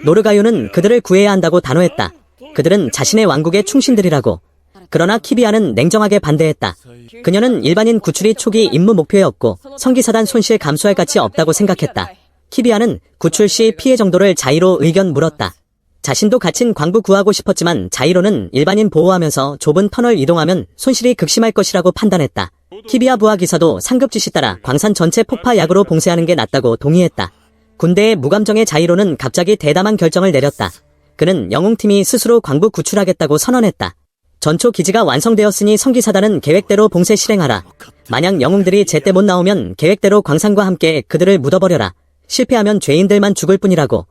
노르가요는 그들을 구해야 한다고 단호했다. 그들은 자신의 왕국의 충신들이라고. 그러나 키비아는 냉정하게 반대했다. 그녀는 일반인 구출이 초기 임무 목표였고 성기사단 손실 감수할 가치 없다고 생각했다. 키비아는 구출 시 피해 정도를 자이로 의견 물었다. 자신도 갇힌 광부 구하고 싶었지만 자이로는 일반인 보호하면서 좁은 터널 이동하면 손실이 극심할 것이라고 판단했다. 키비아 부하 기사도 상급 지시 따라 광산 전체 폭파 약으로 봉쇄하는 게 낫다고 동의했다. 군대의 무감정의 자이로는 갑자기 대담한 결정을 내렸다. 그는 영웅팀이 스스로 광부 구출하겠다고 선언했다. 전초 기지가 완성되었으니 성기사단은 계획대로 봉쇄 실행하라. 만약 영웅들이 제때 못 나오면 계획대로 광산과 함께 그들을 묻어버려라. 실패하면 죄인들만 죽을 뿐이라고.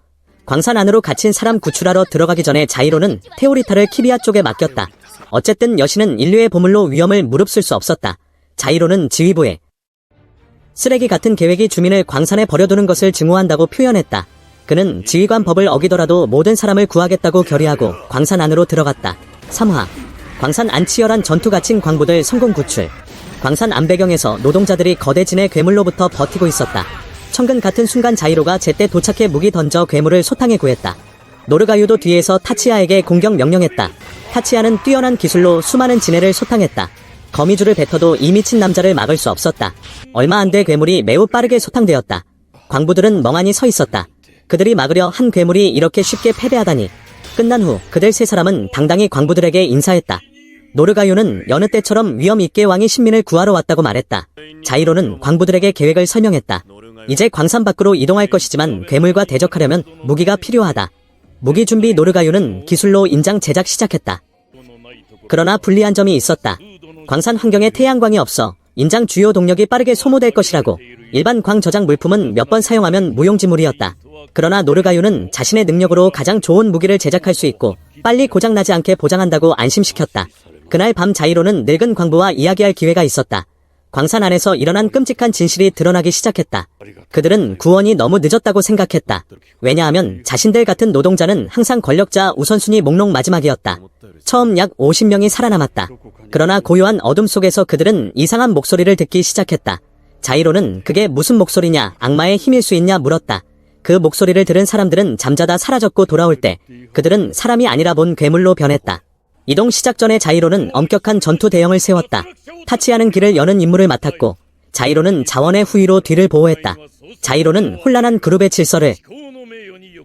광산 안으로 갇힌 사람 구출하러 들어가기 전에 자이로는 테오리타를 키비아 쪽에 맡겼다. 어쨌든 여신은 인류의 보물로 위험을 무릅쓸 수 없었다. 자이로는 지휘부에 쓰레기 같은 계획이 주민을 광산에 버려두는 것을 증오한다고 표현했다. 그는 지휘관 법을 어기더라도 모든 사람을 구하겠다고 결의하고 광산 안으로 들어갔다. 3화 광산 안. 치열한 전투 갇힌 광부들 성공 구출. 광산 안. 배경에서 노동자들이 거대 진의 괴물로부터 버티고 있었다. 천근 같은 순간 자이로가 제때 도착해 무기 던져 괴물을 소탕해 구했다. 노르가유도 뒤에서 타치야에게 공격 명령했다. 타치야는 뛰어난 기술로 수많은 진해를 소탕했다. 거미줄을 뱉어도 이 미친 남자를 막을 수 없었다. 얼마 안 돼 괴물이 매우 빠르게 소탕되었다. 광부들은 멍하니 서 있었다. 그들이 막으려 한 괴물이 이렇게 쉽게 패배하다니. 끝난 후 그들 세 사람은 당당히 광부들에게 인사했다. 노르가유는 여느 때처럼 위험 있게 왕이 신민을 구하러 왔다고 말했다. 자이로는 광부들에게 계획을 설명했다. 이제 광산 밖으로 이동할 것이지만 괴물과 대적하려면 무기가 필요하다. 무기 준비. 노르가유는 기술로 인장 제작 시작했다. 그러나 불리한 점이 있었다. 광산 환경에 태양광이 없어 인장 주요 동력이 빠르게 소모될 것이라고. 일반 광 저장 물품은 몇 번 사용하면 무용지물이었다. 그러나 노르가유는 자신의 능력으로 가장 좋은 무기를 제작할 수 있고 빨리 고장나지 않게 보장한다고 안심시켰다. 그날 밤 자이로는 늙은 광부와 이야기할 기회가 있었다. 광산 안에서 일어난 끔찍한 진실이 드러나기 시작했다. 그들은 구원이 너무 늦었다고 생각했다. 왜냐하면 자신들 같은 노동자는 항상 권력자 우선순위 목록 마지막이었다. 처음 약 50명이 살아남았다. 그러나 고요한 어둠 속에서 그들은 이상한 목소리를 듣기 시작했다. 자이로는 그게 무슨 목소리냐, 악마의 힘일 수 있냐 물었다. 그 목소리를 들은 사람들은 잠자다 사라졌고 돌아올 때 그들은 사람이 아니라 본 괴물로 변했다. 이동 시작 전에 자이로는 엄격한 전투 대형을 세웠다. 타치야는 길을 여는 임무를 맡았고 자이로는 자원의 후위로 뒤를 보호했다. 자이로는 혼란한 그룹의 질서를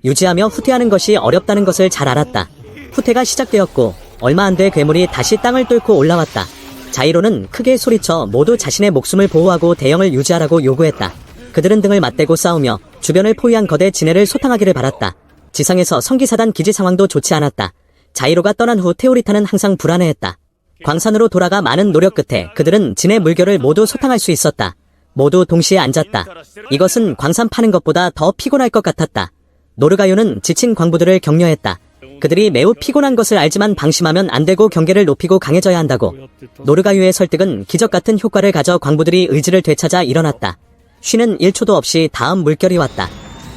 유지하며 후퇴하는 것이 어렵다는 것을 잘 알았다. 후퇴가 시작되었고 얼마 안 돼 괴물이 다시 땅을 뚫고 올라왔다. 자이로는 크게 소리쳐 모두 자신의 목숨을 보호하고 대형을 유지하라고 요구했다. 그들은 등을 맞대고 싸우며 주변을 포위한 거대 진해를 소탕하기를 바랐다. 지상에서 성기사단 기지 상황도 좋지 않았다. 자이로가 떠난 후 테오리타는 항상 불안해했다. 광산으로 돌아가 많은 노력 끝에 그들은 진의 물결을 모두 소탕할 수 있었다. 모두 동시에 앉았다. 이것은 광산 파는 것보다 더 피곤할 것 같았다. 노르가요는 지친 광부들을 격려했다. 그들이 매우 피곤한 것을 알지만 방심하면 안 되고 경계를 높이고 강해져야 한다고. 노르가요의 설득은 기적 같은 효과를 가져 광부들이 의지를 되찾아 일어났다. 쉬는 1초도 없이 다음 물결이 왔다.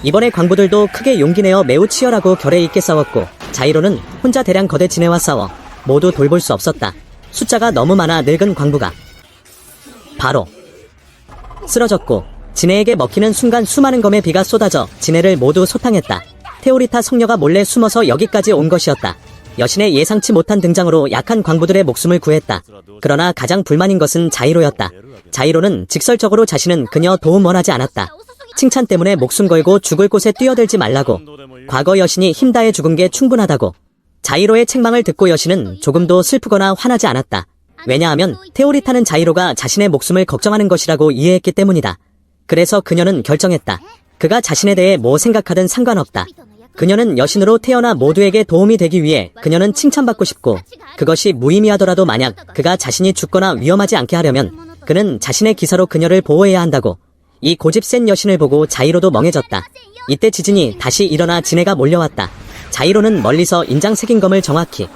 이번에 광부들도 크게 용기 내어 매우 치열하고 결에 있게 싸웠고, 자이로는 혼자 대량 거대 진해와 싸워 모두 돌볼 수 없었다. 숫자가 너무 많아 늙은 광부가 바로 쓰러졌고, 진해에게 먹히는 순간 수많은 검의 비가 쏟아져 진해를 모두 소탕했다. 테오리타 성녀가 몰래 숨어서 여기까지 온 것이었다. 여신의 예상치 못한 등장으로 약한 광부들의 목숨을 구했다. 그러나 가장 불만인 것은 자이로였다. 자이로는 직설적으로 자신은 그녀 도움 원하지 않았다. 칭찬 때문에 목숨 걸고 죽을 곳에 뛰어들지 말라고. 과거 여신이 힘다해 죽은 게 충분하다고. 자이로의 책망을 듣고 여신은 조금도 슬프거나 화나지 않았다. 왜냐하면 테오리타는 자이로가 자신의 목숨을 걱정하는 것이라고 이해했기 때문이다. 그래서 그녀는 결정했다. 그가 자신에 대해 뭐 생각하든 상관없다. 그녀는 여신으로 태어나 모두에게 도움이 되기 위해 그녀는 칭찬받고 싶고, 그것이 무의미하더라도 만약 그가 자신이 죽거나 위험하지 않게 하려면 그는 자신의 기사로 그녀를 보호해야 한다고. 이 고집 센 여신을 보고 자이로도 멍해졌다. 이때 지진이 다시 일어나 진해가 몰려왔다. 자이로는 멀리서 인장 새긴 검을 정확히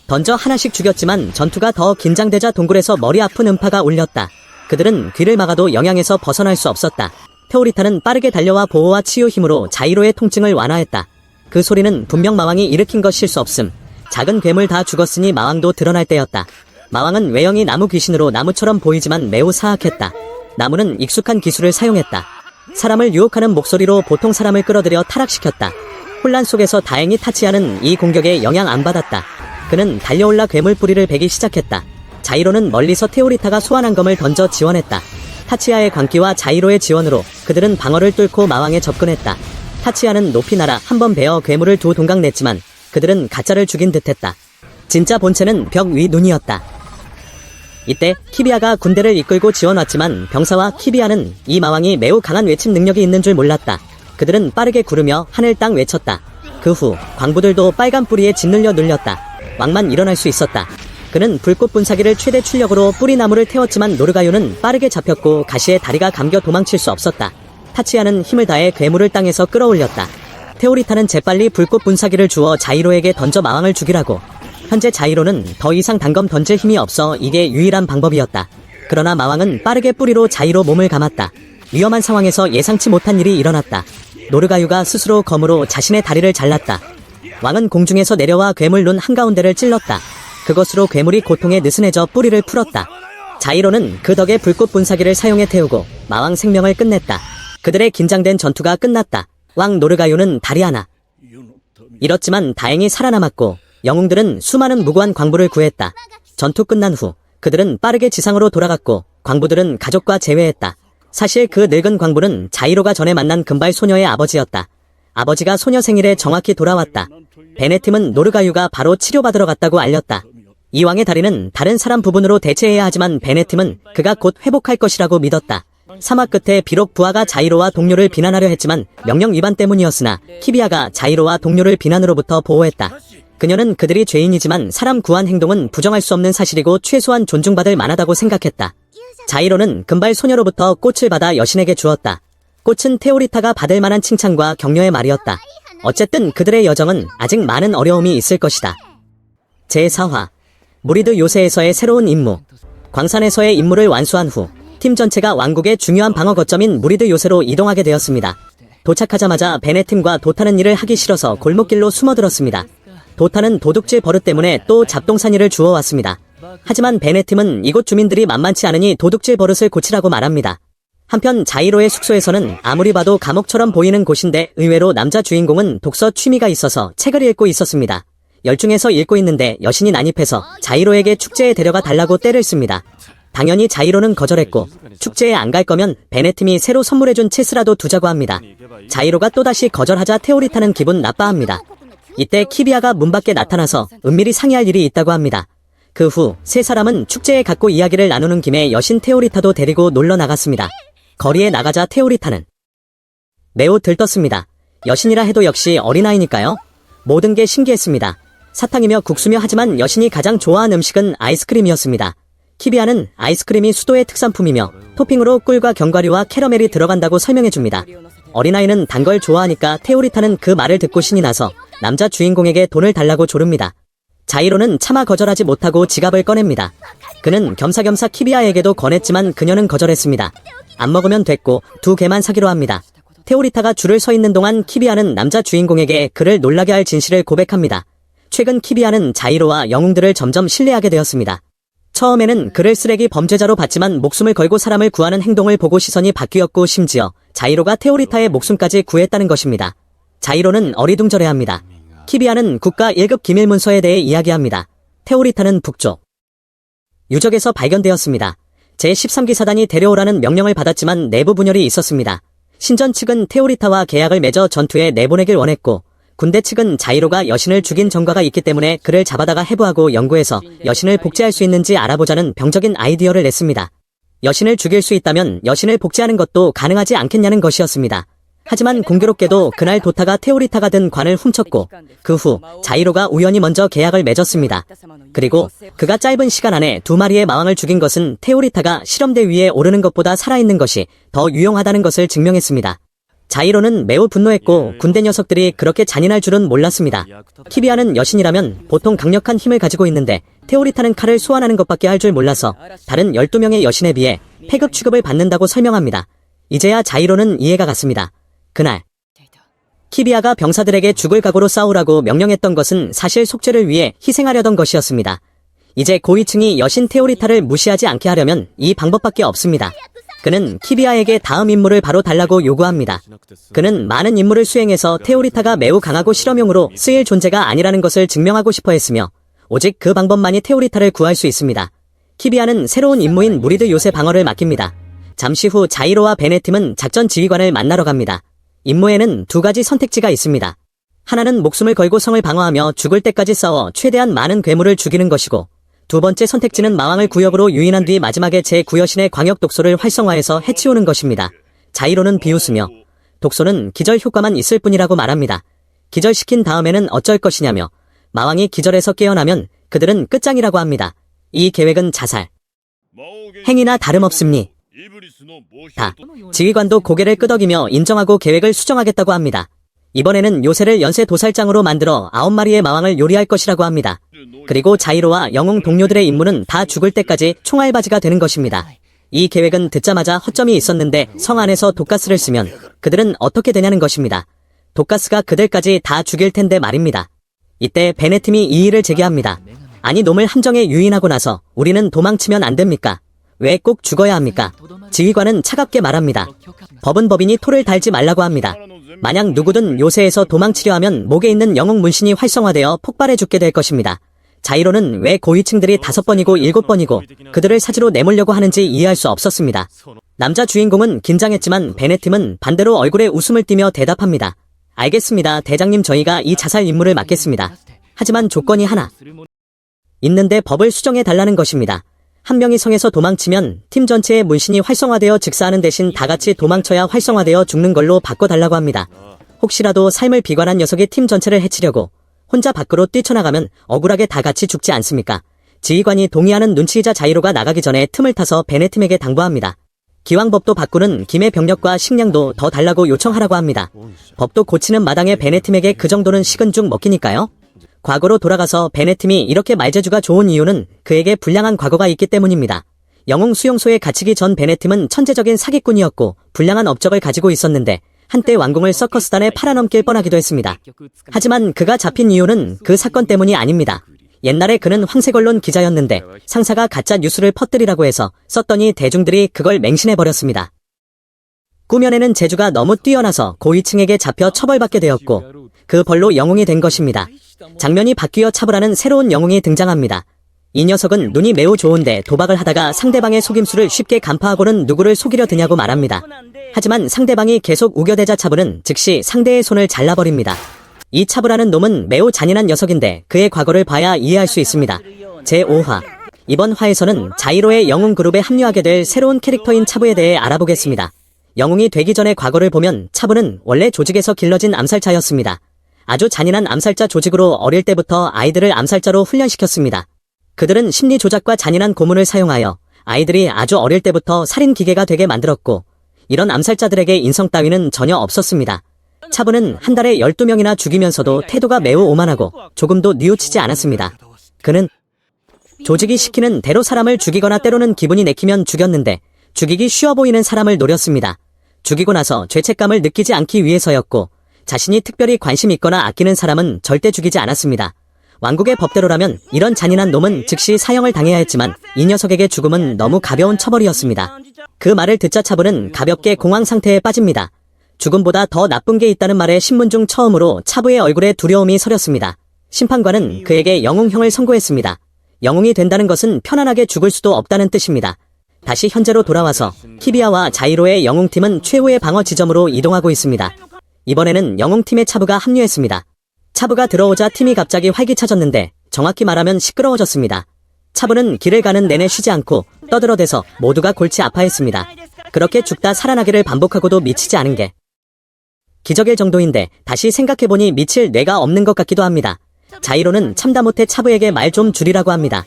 던져 하나씩 죽였지만 전투가 더 긴장되자 동굴에서 머리 아픈 음파가 울렸다. 그들은 귀를 막아도 영향에서 벗어날 수 없었다. 테오리타는 빠르게 달려와 보호와 치유 힘으로 자이로의 통증을 완화했다. 그 소리는 분명 마왕이 일으킨 것일 수 없음. 작은 괴물 다 죽었으니 마왕도 드러날 때였다. 마왕은 외형이 나무 귀신으로 나무처럼 보이지만 매우 사악했다. 나무는 익숙한 기술을 사용했다. 사람을 유혹하는 목소리로 보통 사람을 끌어들여 타락시켰다. 혼란 속에서 다행히 타치아는 이 공격에 영향 안 받았다. 그는 달려올라 괴물 뿌리를 베기 시작했다. 자이로는 멀리서 테오리타가 소환한 검을 던져 지원했다. 타치아의 광기와 자이로의 지원으로 그들은 방어를 뚫고 마왕에 접근했다. 타치아는 높이 날아 한 번 베어 괴물을 두 동강 냈지만 그들은 가짜를 죽인 듯했다. 진짜 본체는 벽 위 눈이었다. 이때 키비아가 군대를 이끌고 지원왔지만 병사와 키비아는 이 마왕이 매우 강한 외침 능력이 있는 줄 몰랐다. 그들은 빠르게 구르며 하늘 땅 외쳤다. 그 후 광부들도 빨간 뿌리에 짓눌려 눌렸다. 왕만 일어날 수 있었다. 그는 불꽃 분사기를 최대 출력으로 뿌리나무를 태웠지만 노르가요는 빠르게 잡혔고 가시에 다리가 감겨 도망칠 수 없었다. 타치아는 힘을 다해 괴물을 땅에서 끌어올렸다. 테오리타는 재빨리 불꽃 분사기를 주어 자이로에게 던져 마왕을 죽이라고. 현재 자이로는 더 이상 단검 던질 힘이 없어 이게 유일한 방법이었다. 그러나 마왕은 빠르게 뿌리로 자이로 몸을 감았다. 위험한 상황에서 예상치 못한 일이 일어났다. 노르가유가 스스로 검으로 자신의 다리를 잘랐다. 왕은 공중에서 내려와 괴물 눈 한가운데를 찔렀다. 그것으로 괴물이 고통에 느슨해져 뿌리를 풀었다. 자이로는 그 덕에 불꽃 분사기를 사용해 태우고 마왕 생명을 끝냈다. 그들의 긴장된 전투가 끝났다. 왕 노르가요는 다리 하나 잃었지만 다행히 살아남았고, 영웅들은 수많은 무고한 광부를 구했다. 전투 끝난 후 그들은 빠르게 지상으로 돌아갔고 광부들은 가족과 재회했다. 사실 그 늙은 광부는 자이로가 전에 만난 금발 소녀의 아버지였다. 아버지가 소녀 생일에 정확히 돌아왔다. 베네팀은 노르가유가 바로 치료받으러 갔다고 알렸다. 이 왕의 다리는 다른 사람 부분으로 대체해야 하지만 베네팀은 그가 곧 회복할 것이라고 믿었다. 사막 끝에 비록 부하가 자이로와 동료를 비난하려 했지만 명령 위반 때문이었으나 키비아가 자이로와 동료를 비난으로부터 보호했다. 그녀는 그들이 죄인이지만 사람 구한 행동은 부정할 수 없는 사실이고 최소한 존중받을 만하다고 생각했다. 자이로는 금발 소녀로부터 꽃을 받아 여신에게 주었다. 꽃은 테오리타가 받을 만한 칭찬과 격려의 말이었다. 어쨌든 그들의 여정은 아직 많은 어려움이 있을 것이다. 제4화 무리드 요새에서의 새로운 임무. 광산에서의 임무를 완수한 후 팀 전체가 왕국의 중요한 방어 거점인 무리드 요새로 이동하게 되었습니다. 도착하자마자 베네팀과 도타는 일을 하기 싫어서 골목길로 숨어들었습니다. 도타는 도둑질 버릇 때문에 또 잡동사니를 주워왔습니다. 하지만 베네팀은 이곳 주민들이 만만치 않으니 도둑질 버릇을 고치라고 말합니다. 한편 자이로의 숙소에서는 아무리 봐도 감옥처럼 보이는 곳인데 의외로 남자 주인공은 독서 취미가 있어서 책을 읽고 있었습니다. 열중해서 읽고 있는데 여신이 난입해서 자이로에게 축제에 데려가 달라고 떼를 씁니다. 당연히 자이로는 거절했고 축제에 안 갈 거면 베네팀이 새로 선물해준 체스라도 두자고 합니다. 자이로가 또다시 거절하자 테오리타는 기분 나빠합니다. 이때 키비아가 문 밖에 나타나서 은밀히 상의할 일이 있다고 합니다. 그 후 세 사람은 축제에 갔고 이야기를 나누는 김에 여신 테오리타도 데리고 놀러 나갔습니다. 거리에 나가자 테오리타는 매우 들떴습니다. 여신이라 해도 역시 어린아이니까요. 모든 게 신기했습니다. 사탕이며 국수며 하지만 여신이 가장 좋아하는 음식은 아이스크림이었습니다. 키비아는 아이스크림이 수도의 특산품이며 토핑으로 꿀과 견과류와 캐러멜이 들어간다고 설명해줍니다. 어린아이는 단 걸 좋아하니까 테오리타는 그 말을 듣고 신이 나서 남자 주인공에게 돈을 달라고 조릅니다. 자이로는 차마 거절하지 못하고 지갑을 꺼냅니다. 그는 겸사겸사 키비아에게도 권했지만 그녀는 거절했습니다. 안 먹으면 됐고 두 개만 사기로 합니다. 테오리타가 줄을 서 있는 동안 키비아는 남자 주인공에게 그를 놀라게 할 진실을 고백합니다. 최근 키비아는 자이로와 영웅들을 점점 신뢰하게 되었습니다. 처음에는 그를 쓰레기 범죄자로 봤지만 목숨을 걸고 사람을 구하는 행동을 보고 시선이 바뀌었고 심지어 자이로가 테오리타의 목숨까지 구했다는 것입니다. 자이로는 어리둥절해합니다. 키비아는 국가 1급 기밀 문서에 대해 이야기합니다. 테오리타는 북쪽 유적에서 발견되었습니다. 제13기 사단이 데려오라는 명령을 받았지만 내부 분열이 있었습니다. 신전 측은 테오리타와 계약을 맺어 전투에 내보내길 원했고 군대 측은 자이로가 여신을 죽인 전과가 있기 때문에 그를 잡아다가 해부하고 연구해서 여신을 복제할 수 있는지 알아보자는 병적인 아이디어를 냈습니다. 여신을 죽일 수 있다면 여신을 복제하는 것도 가능하지 않겠냐는 것이었습니다. 하지만 공교롭게도 그날 도타가 테오리타가 든 관을 훔쳤고 그 후 자이로가 우연히 먼저 계약을 맺었습니다. 그리고 그가 짧은 시간 안에 두 마리의 마왕을 죽인 것은 테오리타가 실험대 위에 오르는 것보다 살아있는 것이 더 유용하다는 것을 증명했습니다. 자이로는 매우 분노했고 군대 녀석들이 그렇게 잔인할 줄은 몰랐습니다. 키비아는 여신이라면 보통 강력한 힘을 가지고 있는데 테오리타는 칼을 소환하는 것밖에 할 줄 몰라서 다른 12명의 여신에 비해 폐급 취급을 받는다고 설명합니다. 이제야 자이로는 이해가 갔습니다. 그날 키비아가 병사들에게 죽을 각오로 싸우라고 명령했던 것은 사실 속죄를 위해 희생하려던 것이었습니다. 이제 고위층이 여신 테오리타를 무시하지 않게 하려면 이 방법밖에 없습니다. 그는 키비아에게 다음 임무를 바로 달라고 요구합니다. 그는 많은 임무를 수행해서 테오리타가 매우 강하고 실험용으로 쓰일 존재가 아니라는 것을 증명하고 싶어 했으며 오직 그 방법만이 테오리타를 구할 수 있습니다. 키비아는 새로운 임무인 무리드 요새 방어를 맡깁니다. 잠시 후 자이로와 베네팀은 작전 지휘관을 만나러 갑니다. 임무에는 두 가지 선택지가 있습니다. 하나는 목숨을 걸고 성을 방어하며 죽을 때까지 싸워 최대한 많은 괴물을 죽이는 것이고 두 번째 선택지는 마왕을 구역으로 유인한 뒤 마지막에 제9여신의 광역 독소를 활성화해서 해치우는 것입니다. 자이로는 비웃으며 독소는 기절 효과만 있을 뿐이라고 말합니다. 기절시킨 다음에는 어쩔 것이냐며 마왕이 기절해서 깨어나면 그들은 끝장이라고 합니다. 이 계획은 자살 행위나 다름없습니다. 지휘관도 고개를 끄덕이며 인정하고 계획을 수정하겠다고 합니다. 이번에는 요새를 연쇄 도살장으로 만들어 9마리의 마왕을 요리할 것이라고 합니다. 그리고 자이로와 영웅 동료들의 임무는 다 죽을 때까지 총알바지가 되는 것입니다. 이 계획은 듣자마자 허점이 있었는데 성 안에서 독가스를 쓰면 그들은 어떻게 되냐는 것입니다. 독가스가 그들까지 다 죽일 텐데 말입니다. 이때 베네팀이 이의를 제기합니다. 아니 놈을 함정에 유인하고 나서 우리는 도망치면 안 됩니까? 왜 꼭 죽어야 합니까? 지휘관은 차갑게 말합니다. 법은 법이니 토를 달지 말라고 합니다. 만약 누구든 요새에서 도망치려 하면 목에 있는 영웅 문신이 활성화되어 폭발해 죽게 될 것입니다. 자이로는 왜 고위층들이 5번이고 7번이고 그들을 사지로 내몰려고 하는지 이해할 수 없었습니다. 남자 주인공은 긴장했지만 베네팀은 반대로 얼굴에 웃음을 띠며 대답합니다. 알겠습니다. 대장님 저희가 이 자살 임무를 맡겠습니다. 하지만 조건이 하나 있는데 법을 수정해 달라는 것입니다. 한 명이 성에서 도망치면 팀 전체의 문신이 활성화되어 즉사하는 대신 다 같이 도망쳐야 활성화되어 죽는 걸로 바꿔달라고 합니다. 혹시라도 삶을 비관한 녀석이 팀 전체를 해치려고 혼자 밖으로 뛰쳐나가면 억울하게 다 같이 죽지 않습니까? 지휘관이 동의하는 눈치이자 자이로가 나가기 전에 틈을 타서 베네팀에게 당부합니다. 기왕 법도 바꾸는 김의 병력과 식량도 더 달라고 요청하라고 합니다. 법도 고치는 마당에 베네팀에게 그 정도는 식은 죽 먹기니까요. 과거로 돌아가서 베네팀이 이렇게 말재주가 좋은 이유는 그에게 불량한 과거가 있기 때문입니다. 영웅 수용소에 갇히기 전 베네팀은 천재적인 사기꾼이었고 불량한 업적을 가지고 있었는데 한때 왕궁을 서커스단에 팔아넘길 뻔하기도 했습니다. 하지만 그가 잡힌 이유는 그 사건 때문이 아닙니다. 옛날에 그는 황색 언론 기자였는데 상사가 가짜 뉴스를 퍼뜨리라고 해서 썼더니 대중들이 그걸 맹신해버렸습니다. 꾸며내는 재주가 너무 뛰어나서 고위층에게 잡혀 처벌받게 되었고 그 벌로 영웅이 된 것입니다. 장면이 바뀌어 차브라는 새로운 영웅이 등장합니다. 이 녀석은 눈이 매우 좋은데 도박을 하다가 상대방의 속임수를 쉽게 간파하고는 누구를 속이려 드냐고 말합니다. 하지만 상대방이 계속 우겨대자 차브는 즉시 상대의 손을 잘라버립니다. 이 차브라는 놈은 매우 잔인한 녀석인데 그의 과거를 봐야 이해할 수 있습니다. 제5화 이번 화에서는 자이로의 영웅 그룹에 합류하게 될 새로운 캐릭터인 차브에 대해 알아보겠습니다. 영웅이 되기 전의 과거를 보면 차부는 원래 조직에서 길러진 암살자였습니다. 아주 잔인한 암살자 조직으로 어릴 때부터 아이들을 암살자로 훈련시켰습니다. 그들은 심리 조작과 잔인한 고문을 사용하여 아이들이 아주 어릴 때부터 살인 기계가 되게 만들었고, 이런 암살자들에게 인성 따위는 전혀 없었습니다. 차부는 한 달에 12명이나 죽이면서도 태도가 매우 오만하고 조금도 뉘우치지 않았습니다. 그는 조직이 시키는 대로 사람을 죽이거나 때로는 기분이 내키면 죽였는데, 죽이기 쉬워 보이는 사람을 노렸습니다. 죽이고 나서 죄책감을 느끼지 않기 위해서였고, 자신이 특별히 관심 있거나 아끼는 사람은 절대 죽이지 않았습니다. 왕국의 법대로라면 이런 잔인한 놈은 즉시 사형을 당해야 했지만 이 녀석에게 죽음은 너무 가벼운 처벌이었습니다. 그 말을 듣자 차부는 가볍게 공황 상태에 빠집니다. 죽음보다 더 나쁜 게 있다는 말에 신문 중 처음으로 차부의 얼굴에 두려움이 서렸습니다. 심판관은 그에게 영웅형을 선고했습니다. 영웅이 된다는 것은 편안하게 죽을 수도 없다는 뜻입니다. 다시 현재로 돌아와서 키비야와 자이로의 영웅팀은 최후의 방어 지점으로 이동하고 있습니다. 이번에는 영웅팀의 차부가 합류했습니다. 차부가 들어오자 팀이 갑자기 활기차졌는데 정확히 말하면 시끄러워졌습니다. 차부는 길을 가는 내내 쉬지 않고 떠들어대서 모두가 골치 아파했습니다. 그렇게 죽다 살아나기를 반복하고도 미치지 않은 게 기적일 정도인데 다시 생각해보니 미칠 뇌가 없는 것 같기도 합니다. 자이로는 참다 못해 차부에게 말 좀 줄이라고 합니다.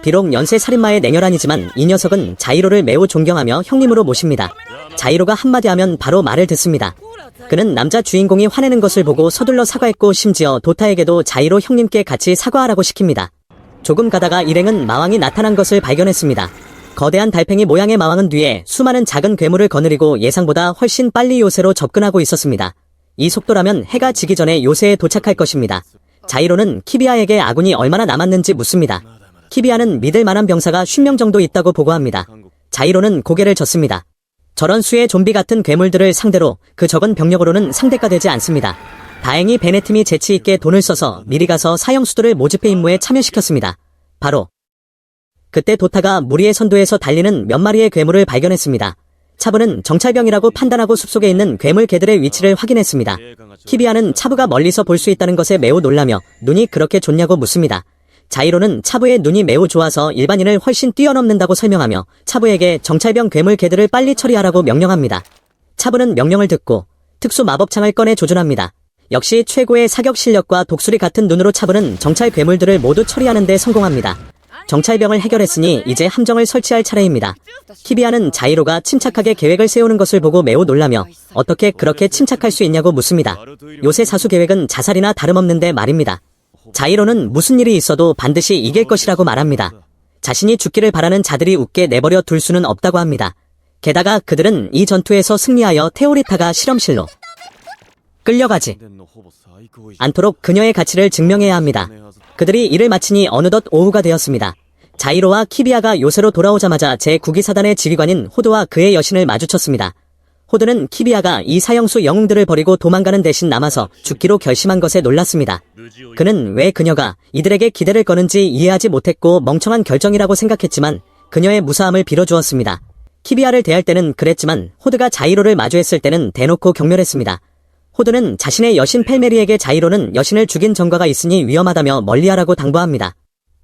비록 연쇄 살인마의 냉혈한이지만 이 녀석은 자이로를 매우 존경하며 형님으로 모십니다. 자이로가 한마디 하면 바로 말을 듣습니다. 그는 남자 주인공이 화내는 것을 보고 서둘러 사과했고 심지어 도타에게도 자이로 형님께 같이 사과하라고 시킵니다. 조금 가다가 일행은 마왕이 나타난 것을 발견했습니다. 거대한 달팽이 모양의 마왕은 뒤에 수많은 작은 괴물을 거느리고 예상보다 훨씬 빨리 요새로 접근하고 있었습니다. 이 속도라면 해가 지기 전에 요새에 도착할 것입니다. 자이로는 키비야에게 아군이 얼마나 남았는지 묻습니다. 키비야는 믿을 만한 병사가 50명 정도 있다고 보고합니다. 자이로는 고개를 젓습니다. 저런 수의 좀비 같은 괴물들을 상대로 그 적은 병력으로는 상대가 되지 않습니다. 다행히 베네팀이 재치있게 돈을 써서 미리 가서 사형수들을 모집해 임무에 참여시켰습니다. 바로 그때 도타가 무리의 선두에서 달리는 몇 마리의 괴물을 발견했습니다. 차부는 정찰병이라고 판단하고 숲속에 있는 괴물 개들의 위치를 확인했습니다. 키비야는 차부가 멀리서 볼 수 있다는 것에 매우 놀라며 눈이 그렇게 좋냐고 묻습니다. 자이로는 차부의 눈이 매우 좋아서 일반인을 훨씬 뛰어넘는다고 설명하며 차부에게 정찰병 괴물 개들을 빨리 처리하라고 명령합니다. 차부는 명령을 듣고 특수 마법창을 꺼내 조준합니다. 역시 최고의 사격 실력과 독수리 같은 눈으로 차부는 정찰 괴물들을 모두 처리하는 데 성공합니다. 정찰병을 해결했으니 이제 함정을 설치할 차례입니다. 키비야는 자이로가 침착하게 계획을 세우는 것을 보고 매우 놀라며 어떻게 그렇게 침착할 수 있냐고 묻습니다. 요새 사수 계획은 자살이나 다름없는데 말입니다. 자이로는 무슨 일이 있어도 반드시 이길 것이라고 말합니다. 자신이 죽기를 바라는 자들이 웃게 내버려 둘 수는 없다고 합니다. 게다가 그들은 이 전투에서 승리하여 테오리타가 실험실로 끌려가지 않도록 그녀의 가치를 증명해야 합니다. 그들이 일을 마치니 어느덧 오후가 되었습니다. 자이로와 키비야가 요새로 돌아오자마자 제9기사단의 지휘관인 호드와 그의 여신을 마주쳤습니다. 호드는 키비야가 이 사형수 영웅들을 버리고 도망가는 대신 남아서 죽기로 결심한 것에 놀랐습니다. 그는 왜 그녀가 이들에게 기대를 거는지 이해하지 못했고 멍청한 결정이라고 생각했지만 그녀의 무사함을 빌어주었습니다. 키비야를 대할 때는 그랬지만 호드가 자이로를 마주했을 때는 대놓고 경멸했습니다. 호드는 자신의 여신 펠메리에게 자이로는 여신을 죽인 전과가 있으니 위험하다며 멀리하라고 당부합니다.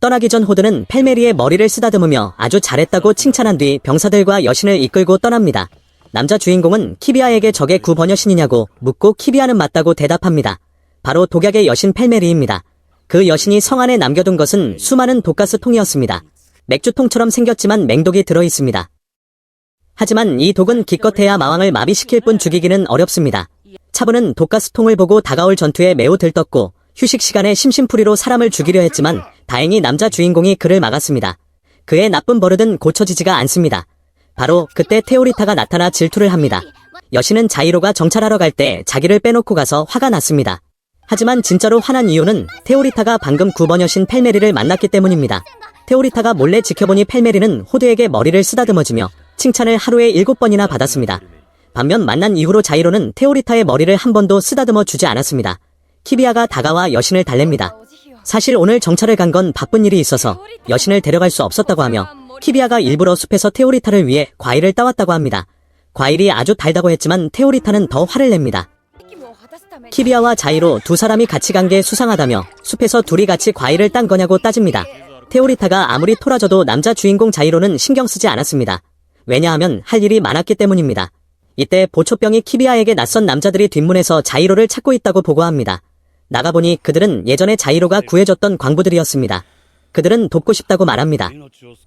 떠나기 전 호드는 펠메리의 머리를 쓰다듬으며 아주 잘했다고 칭찬한 뒤 병사들과 여신을 이끌고 떠납니다. 남자 주인공은 키비야에게 적의 구번여신이냐고 묻고 키비야는 맞다고 대답합니다. 바로 독약의 여신 펠메리입니다. 그 여신이 성 안에 남겨둔 것은 수많은 독가스 통이었습니다. 맥주통처럼 생겼지만 맹독이 들어있습니다. 하지만 이 독은 기껏해야 마왕을 마비시킬 뿐 죽이기는 어렵습니다. 차부는 독가스통을 보고 다가올 전투에 매우 들떴고 휴식 시간에 심심풀이로 사람을 죽이려 했지만 다행히 남자 주인공이 그를 막았습니다. 그의 나쁜 버릇은 고쳐지지가 않습니다. 바로 그때 테오리타가 나타나 질투를 합니다. 여신은 자이로가 정찰하러 갈 때 자기를 빼놓고 가서 화가 났습니다. 하지만 진짜로 화난 이유는 테오리타가 방금 9번 여신 펠메리를 만났기 때문입니다. 테오리타가 몰래 지켜보니 펠메리는 호드에게 머리를 쓰다듬어주며 칭찬을 하루에 7번이나 받았습니다. 반면 만난 이후로 자이로는 테오리타의 머리를 한 번도 쓰다듬어 주지 않았습니다. 키비야가 다가와 여신을 달랩니다. 사실 오늘 정찰을 간 건 바쁜 일이 있어서 여신을 데려갈 수 없었다고 하며 키비야가 일부러 숲에서 테오리타를 위해 과일을 따왔다고 합니다. 과일이 아주 달다고 했지만 테오리타는 더 화를 냅니다. 키비야와 자이로 두 사람이 같이 간 게 수상하다며 숲에서 둘이 같이 과일을 딴 거냐고 따집니다. 테오리타가 아무리 토라져도 남자 주인공 자이로는 신경 쓰지 않았습니다. 왜냐하면 할 일이 많았기 때문입니다. 이때 보초병이 키비아에게 낯선 남자들이 뒷문에서 자이로를 찾고 있다고 보고합니다. 나가보니 그들은 예전에 자이로가 구해줬던 광부들이었습니다. 그들은 돕고 싶다고 말합니다.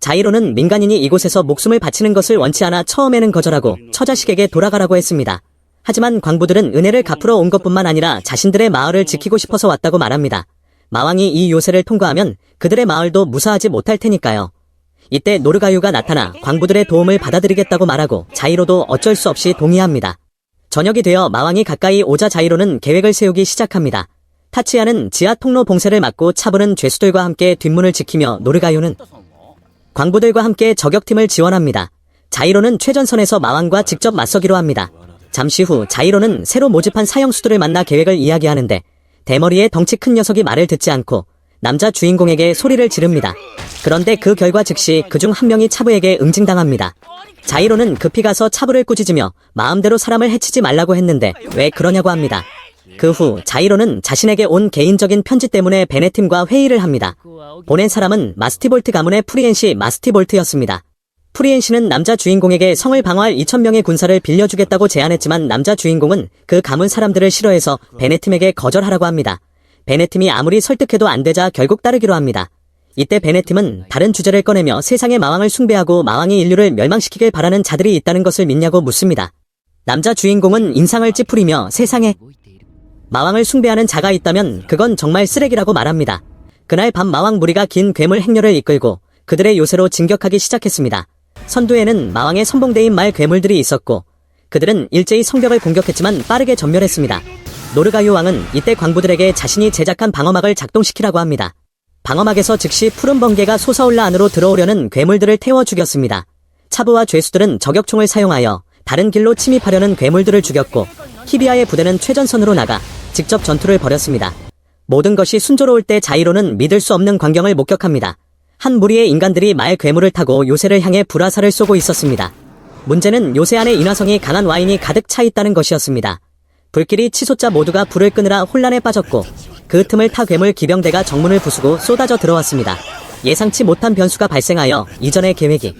자이로는 민간인이 이곳에서 목숨을 바치는 것을 원치 않아 처음에는 거절하고 처자식에게 돌아가라고 했습니다. 하지만 광부들은 은혜를 갚으러 온 것뿐만 아니라 자신들의 마을을 지키고 싶어서 왔다고 말합니다. 마왕이 이 요새를 통과하면 그들의 마을도 무사하지 못할 테니까요. 이때 노르가유가 나타나 광부들의 도움을 받아들이겠다고 말하고 자이로도 어쩔 수 없이 동의합니다. 저녁이 되어 마왕이 가까이 오자 자이로는 계획을 세우기 시작합니다. 타치야는 지하 통로 봉쇄를 막고 차분은 죄수들과 함께 뒷문을 지키며 노르가유는 광부들과 함께 저격팀을 지원합니다. 자이로는 최전선에서 마왕과 직접 맞서기로 합니다. 잠시 후 자이로는 새로 모집한 사형수들을 만나 계획을 이야기하는데 대머리의 덩치 큰 녀석이 말을 듣지 않고 남자 주인공에게 소리를 지릅니다. 그런데 그 결과 즉시 그중 한 명이 차부에게 응징당합니다. 자이로는 급히 가서 차부를 꾸짖으며 마음대로 사람을 해치지 말라고 했는데 왜 그러냐고 합니다. 그 후 자이로는 자신에게 온 개인적인 편지 때문에 베네팀과 회의를 합니다. 보낸 사람은 마스티볼트 가문의 프리엔시 마스티볼트였습니다. 프리엔시는 남자 주인공에게 성을 방어할 2,000명의 군사를 빌려주겠다고 제안했지만 남자 주인공은 그 가문 사람들을 싫어해서 베네팀에게 거절하라고 합니다. 베네팀이 아무리 설득해도 안 되자 결국 따르기로 합니다. 이때 베네팀은 다른 주제를 꺼내며 세상의 마왕을 숭배하고 마왕이 인류를 멸망시키길 바라는 자들이 있다는 것을 믿냐고 묻습니다. 남자 주인공은 인상을 찌푸리며 세상에 마왕을 숭배하는 자가 있다면 그건 정말 쓰레기라고 말합니다. 그날 밤 마왕 무리가 긴 괴물 행렬을 이끌고 그들의 요새로 진격하기 시작했습니다. 선두에는 마왕의 선봉대인 말 괴물들이 있었고 그들은 일제히 성벽을 공격했지만 빠르게 전멸했습니다. 노르가유 왕은 이때 광부들에게 자신이 제작한 방어막을 작동시키라고 합니다. 방어막에서 즉시 푸른 번개가 솟아올라 안으로 들어오려는 괴물들을 태워 죽였습니다. 차부와 죄수들은 저격총을 사용하여 다른 길로 침입하려는 괴물들을 죽였고 키비아의 부대는 최전선으로 나가 직접 전투를 벌였습니다. 모든 것이 순조로울 때 자이로는 믿을 수 없는 광경을 목격합니다. 한 무리의 인간들이 말 괴물을 타고 요새를 향해 불화살을 쏘고 있었습니다. 문제는 요새 안에 인화성이 강한 와인이 가득 차 있다는 것이었습니다. 불길이 치솟자 모두가 불을 끄느라 혼란에 빠졌고 그 틈을 타 괴물 기병대가 정문을 부수고 쏟아져 들어왔습니다. 예상치 못한 변수가 발생하여 이전의 계획이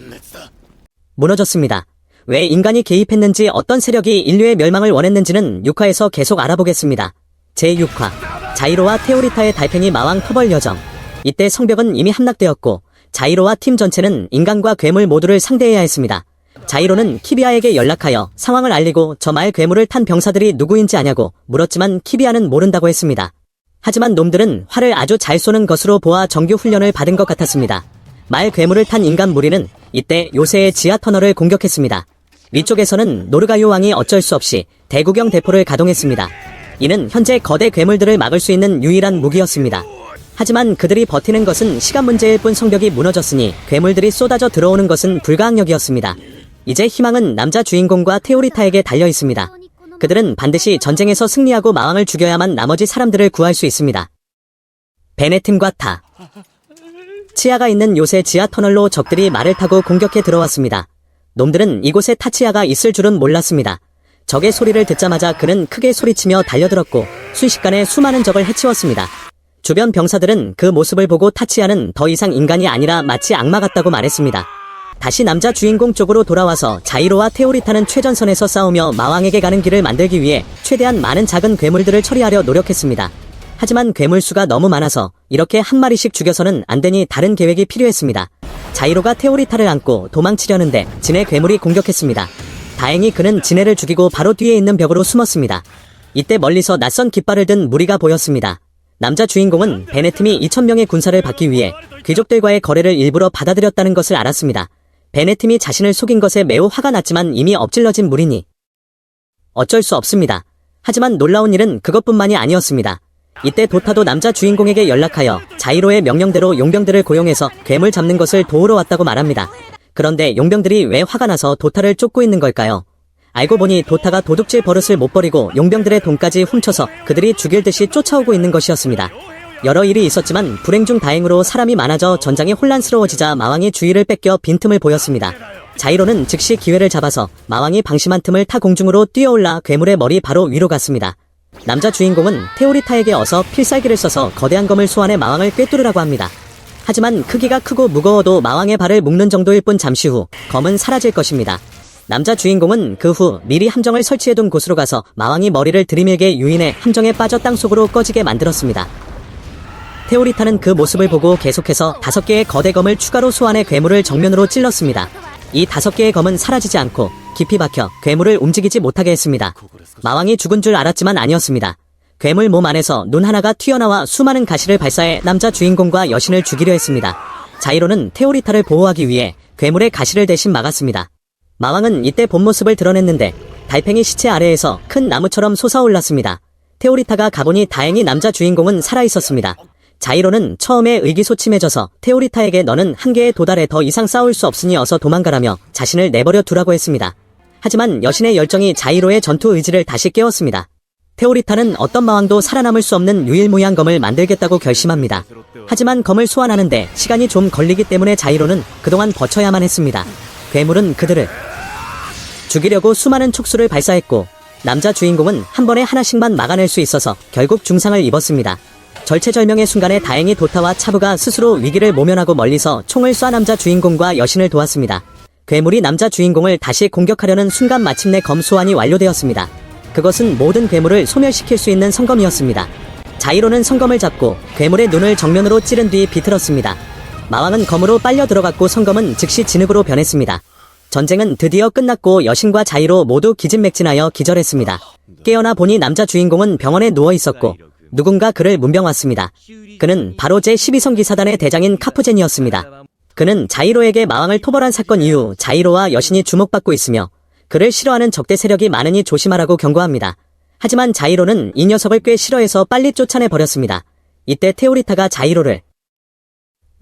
무너졌습니다. 왜 인간이 개입했는지 어떤 세력이 인류의 멸망을 원했는지는 6화에서 계속 알아보겠습니다. 제6화 자이로와 테오리타의 달팽이 마왕 토벌 여정. 이때 성벽은 이미 함락되었고 자이로와 팀 전체는 인간과 괴물 모두를 상대해야 했습니다. 자이로는 키비아에게 연락하여 상황을 알리고 저 말 괴물을 탄 병사들이 누구인지 아냐고 물었지만 키비아는 모른다고 했습니다. 하지만 놈들은 활을 아주 잘 쏘는 것으로 보아 정규 훈련을 받은 것 같았습니다. 말 괴물을 탄 인간 무리는 이때 요새의 지하 터널을 공격했습니다. 위쪽에서는 노르가유 왕이 어쩔 수 없이 대구경 대포를 가동했습니다. 이는 현재 거대 괴물들을 막을 수 있는 유일한 무기였습니다. 하지만 그들이 버티는 것은 시간 문제일 뿐 성벽이 무너졌으니 괴물들이 쏟아져 들어오는 것은 불가항력이었습니다. 이제 희망은 남자 주인공과 테오리타에게 달려 있습니다. 그들은 반드시 전쟁에서 승리하고 마왕을 죽여야만 나머지 사람들을 구할 수 있습니다. 베네팀과 타 치아가 있는 요새 지하 터널로 적들이 말을 타고 공격해 들어왔습니다. 놈들은 이곳에 타치아가 있을 줄은 몰랐습니다. 적의 소리를 듣자마자 그는 크게 소리치며 달려들었고 순식간에 수많은 적을 해치웠습니다. 주변 병사들은 그 모습을 보고 타치아는 더 이상 인간이 아니라 마치 악마 같다고 말했습니다. 다시 남자 주인공 쪽으로 돌아와서 자이로와 테오리타는 최전선에서 싸우며 마왕에게 가는 길을 만들기 위해 최대한 많은 작은 괴물들을 처리하려 노력했습니다. 하지만 괴물 수가 너무 많아서 이렇게 한 마리씩 죽여서는 안 되니 다른 계획이 필요했습니다. 자이로가 테오리타를 안고 도망치려는데 진의 괴물이 공격했습니다. 다행히 그는 진해를 죽이고 바로 뒤에 있는 벽으로 숨었습니다. 이때 멀리서 낯선 깃발을 든 무리가 보였습니다. 남자 주인공은 베네팀이 2,000명의 군사를 받기 위해 귀족들과의 거래를 일부러 받아들였다는 것을 알았습니다. 베네팀이 자신을 속인 것에 매우 화가 났지만 이미 엎질러진 무리니 어쩔 수 없습니다. 하지만 놀라운 일은 그것뿐만이 아니었습니다. 이때 도타도 남자 주인공에게 연락하여 자이로의 명령대로 용병들을 고용해서 괴물 잡는 것을 도우러 왔다고 말합니다. 그런데 용병들이 왜 화가 나서 도타를 쫓고 있는 걸까요? 알고 보니 도타가 도둑질 버릇을 못 버리고 용병들의 돈까지 훔쳐서 그들이 죽일 듯이 쫓아오고 있는 것이었습니다. 여러 일이 있었지만 불행 중 다행으로 사람이 많아져 전장이 혼란스러워지자 마왕이 주의를 뺏겨 빈틈을 보였습니다. 자이로는 즉시 기회를 잡아서 마왕이 방심한 틈을 타 공중으로 뛰어올라 괴물의 머리 바로 위로 갔습니다. 남자 주인공은 테오리타에게 어서 필살기를 써서 거대한 검을 소환해 마왕을 꿰뚫으라고 합니다. 하지만 크기가 크고 무거워도 마왕의 발을 묶는 정도일 뿐 잠시 후 검은 사라질 것입니다. 남자 주인공은 그 후 미리 함정을 설치해둔 곳으로 가서 마왕이 머리를 들이밀게 유인해 함정에 빠져 땅속으로 꺼지게 만들었습니다. 테오리타는 그 모습을 보고 계속해서 5개의 거대 검을 추가로 소환해 괴물을 정면으로 찔렀습니다. 이 5개의 검은 사라지지 않고 깊이 박혀 괴물을 움직이지 못하게 했습니다. 마왕이 죽은 줄 알았지만 아니었습니다. 괴물 몸 안에서 눈 하나가 튀어나와 수많은 가시를 발사해 남자 주인공과 여신을 죽이려 했습니다. 자이로는 테오리타를 보호하기 위해 괴물의 가시를 대신 막았습니다. 마왕은 이때 본 모습을 드러냈는데 달팽이 시체 아래에서 큰 나무처럼 솟아올랐습니다. 테오리타가 가보니 다행히 남자 주인공은 살아있었습니다. 자이로는 처음에 의기소침해져서 테오리타에게 너는 한계에 도달해 더 이상 싸울 수 없으니 어서 도망가라며 자신을 내버려 두라고 했습니다. 하지만 여신의 열정이 자이로의 전투 의지를 다시 깨웠습니다. 테오리타는 어떤 마왕도 살아남을 수 없는 유일무이한 검을 만들겠다고 결심합니다. 하지만 검을 소환하는데 시간이 좀 걸리기 때문에 자이로는 그동안 버텨야만 했습니다. 괴물은 그들을 죽이려고 수많은 촉수를 발사했고 남자 주인공은 한 번에 하나씩만 막아낼 수 있어서 결국 중상을 입었습니다. 절체절명의 순간에 다행히 도타와 차부가 스스로 위기를 모면하고 멀리서 총을 쏴 남자 주인공과 여신을 도왔습니다. 괴물이 남자 주인공을 다시 공격하려는 순간 마침내 검 소환이 완료되었습니다. 그것은 모든 괴물을 소멸시킬 수 있는 성검이었습니다. 자이로는 성검을 잡고 괴물의 눈을 정면으로 찌른 뒤 비틀었습니다. 마왕은 검으로 빨려 들어갔고 성검은 즉시 진흙으로 변했습니다. 전쟁은 드디어 끝났고 여신과 자이로 모두 기진맥진하여 기절했습니다. 깨어나 보니 남자 주인공은 병원에 누워 있었고 누군가 그를 문병왔습니다. 그는 바로 제12성 기사단의 대장인 카푸젠이었습니다. 그는 자이로에게 마왕을 토벌한 사건 이후 자이로와 여신이 주목받고 있으며 그를 싫어하는 적대 세력이 많으니 조심하라고 경고합니다. 하지만 자이로는 이 녀석을 꽤 싫어해서 빨리 쫓아내버렸습니다. 이때 테오리타가 자이로를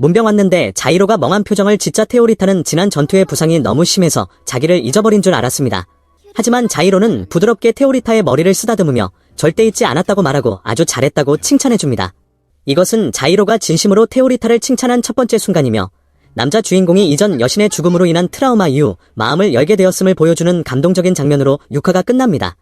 문병왔는데 자이로가 멍한 표정을 짓자 테오리타는 지난 전투의 부상이 너무 심해서 자기를 잊어버린 줄 알았습니다. 하지만 자이로는 부드럽게 테오리타의 머리를 쓰다듬으며 절대 잊지 않았다고 말하고 아주 잘했다고 칭찬해줍니다. 이것은 자이로가 진심으로 테오리타를 칭찬한 첫 번째 순간이며 남자 주인공이 이전 여신의 죽음으로 인한 트라우마 이후 마음을 열게 되었음을 보여주는 감동적인 장면으로 6화가 끝납니다.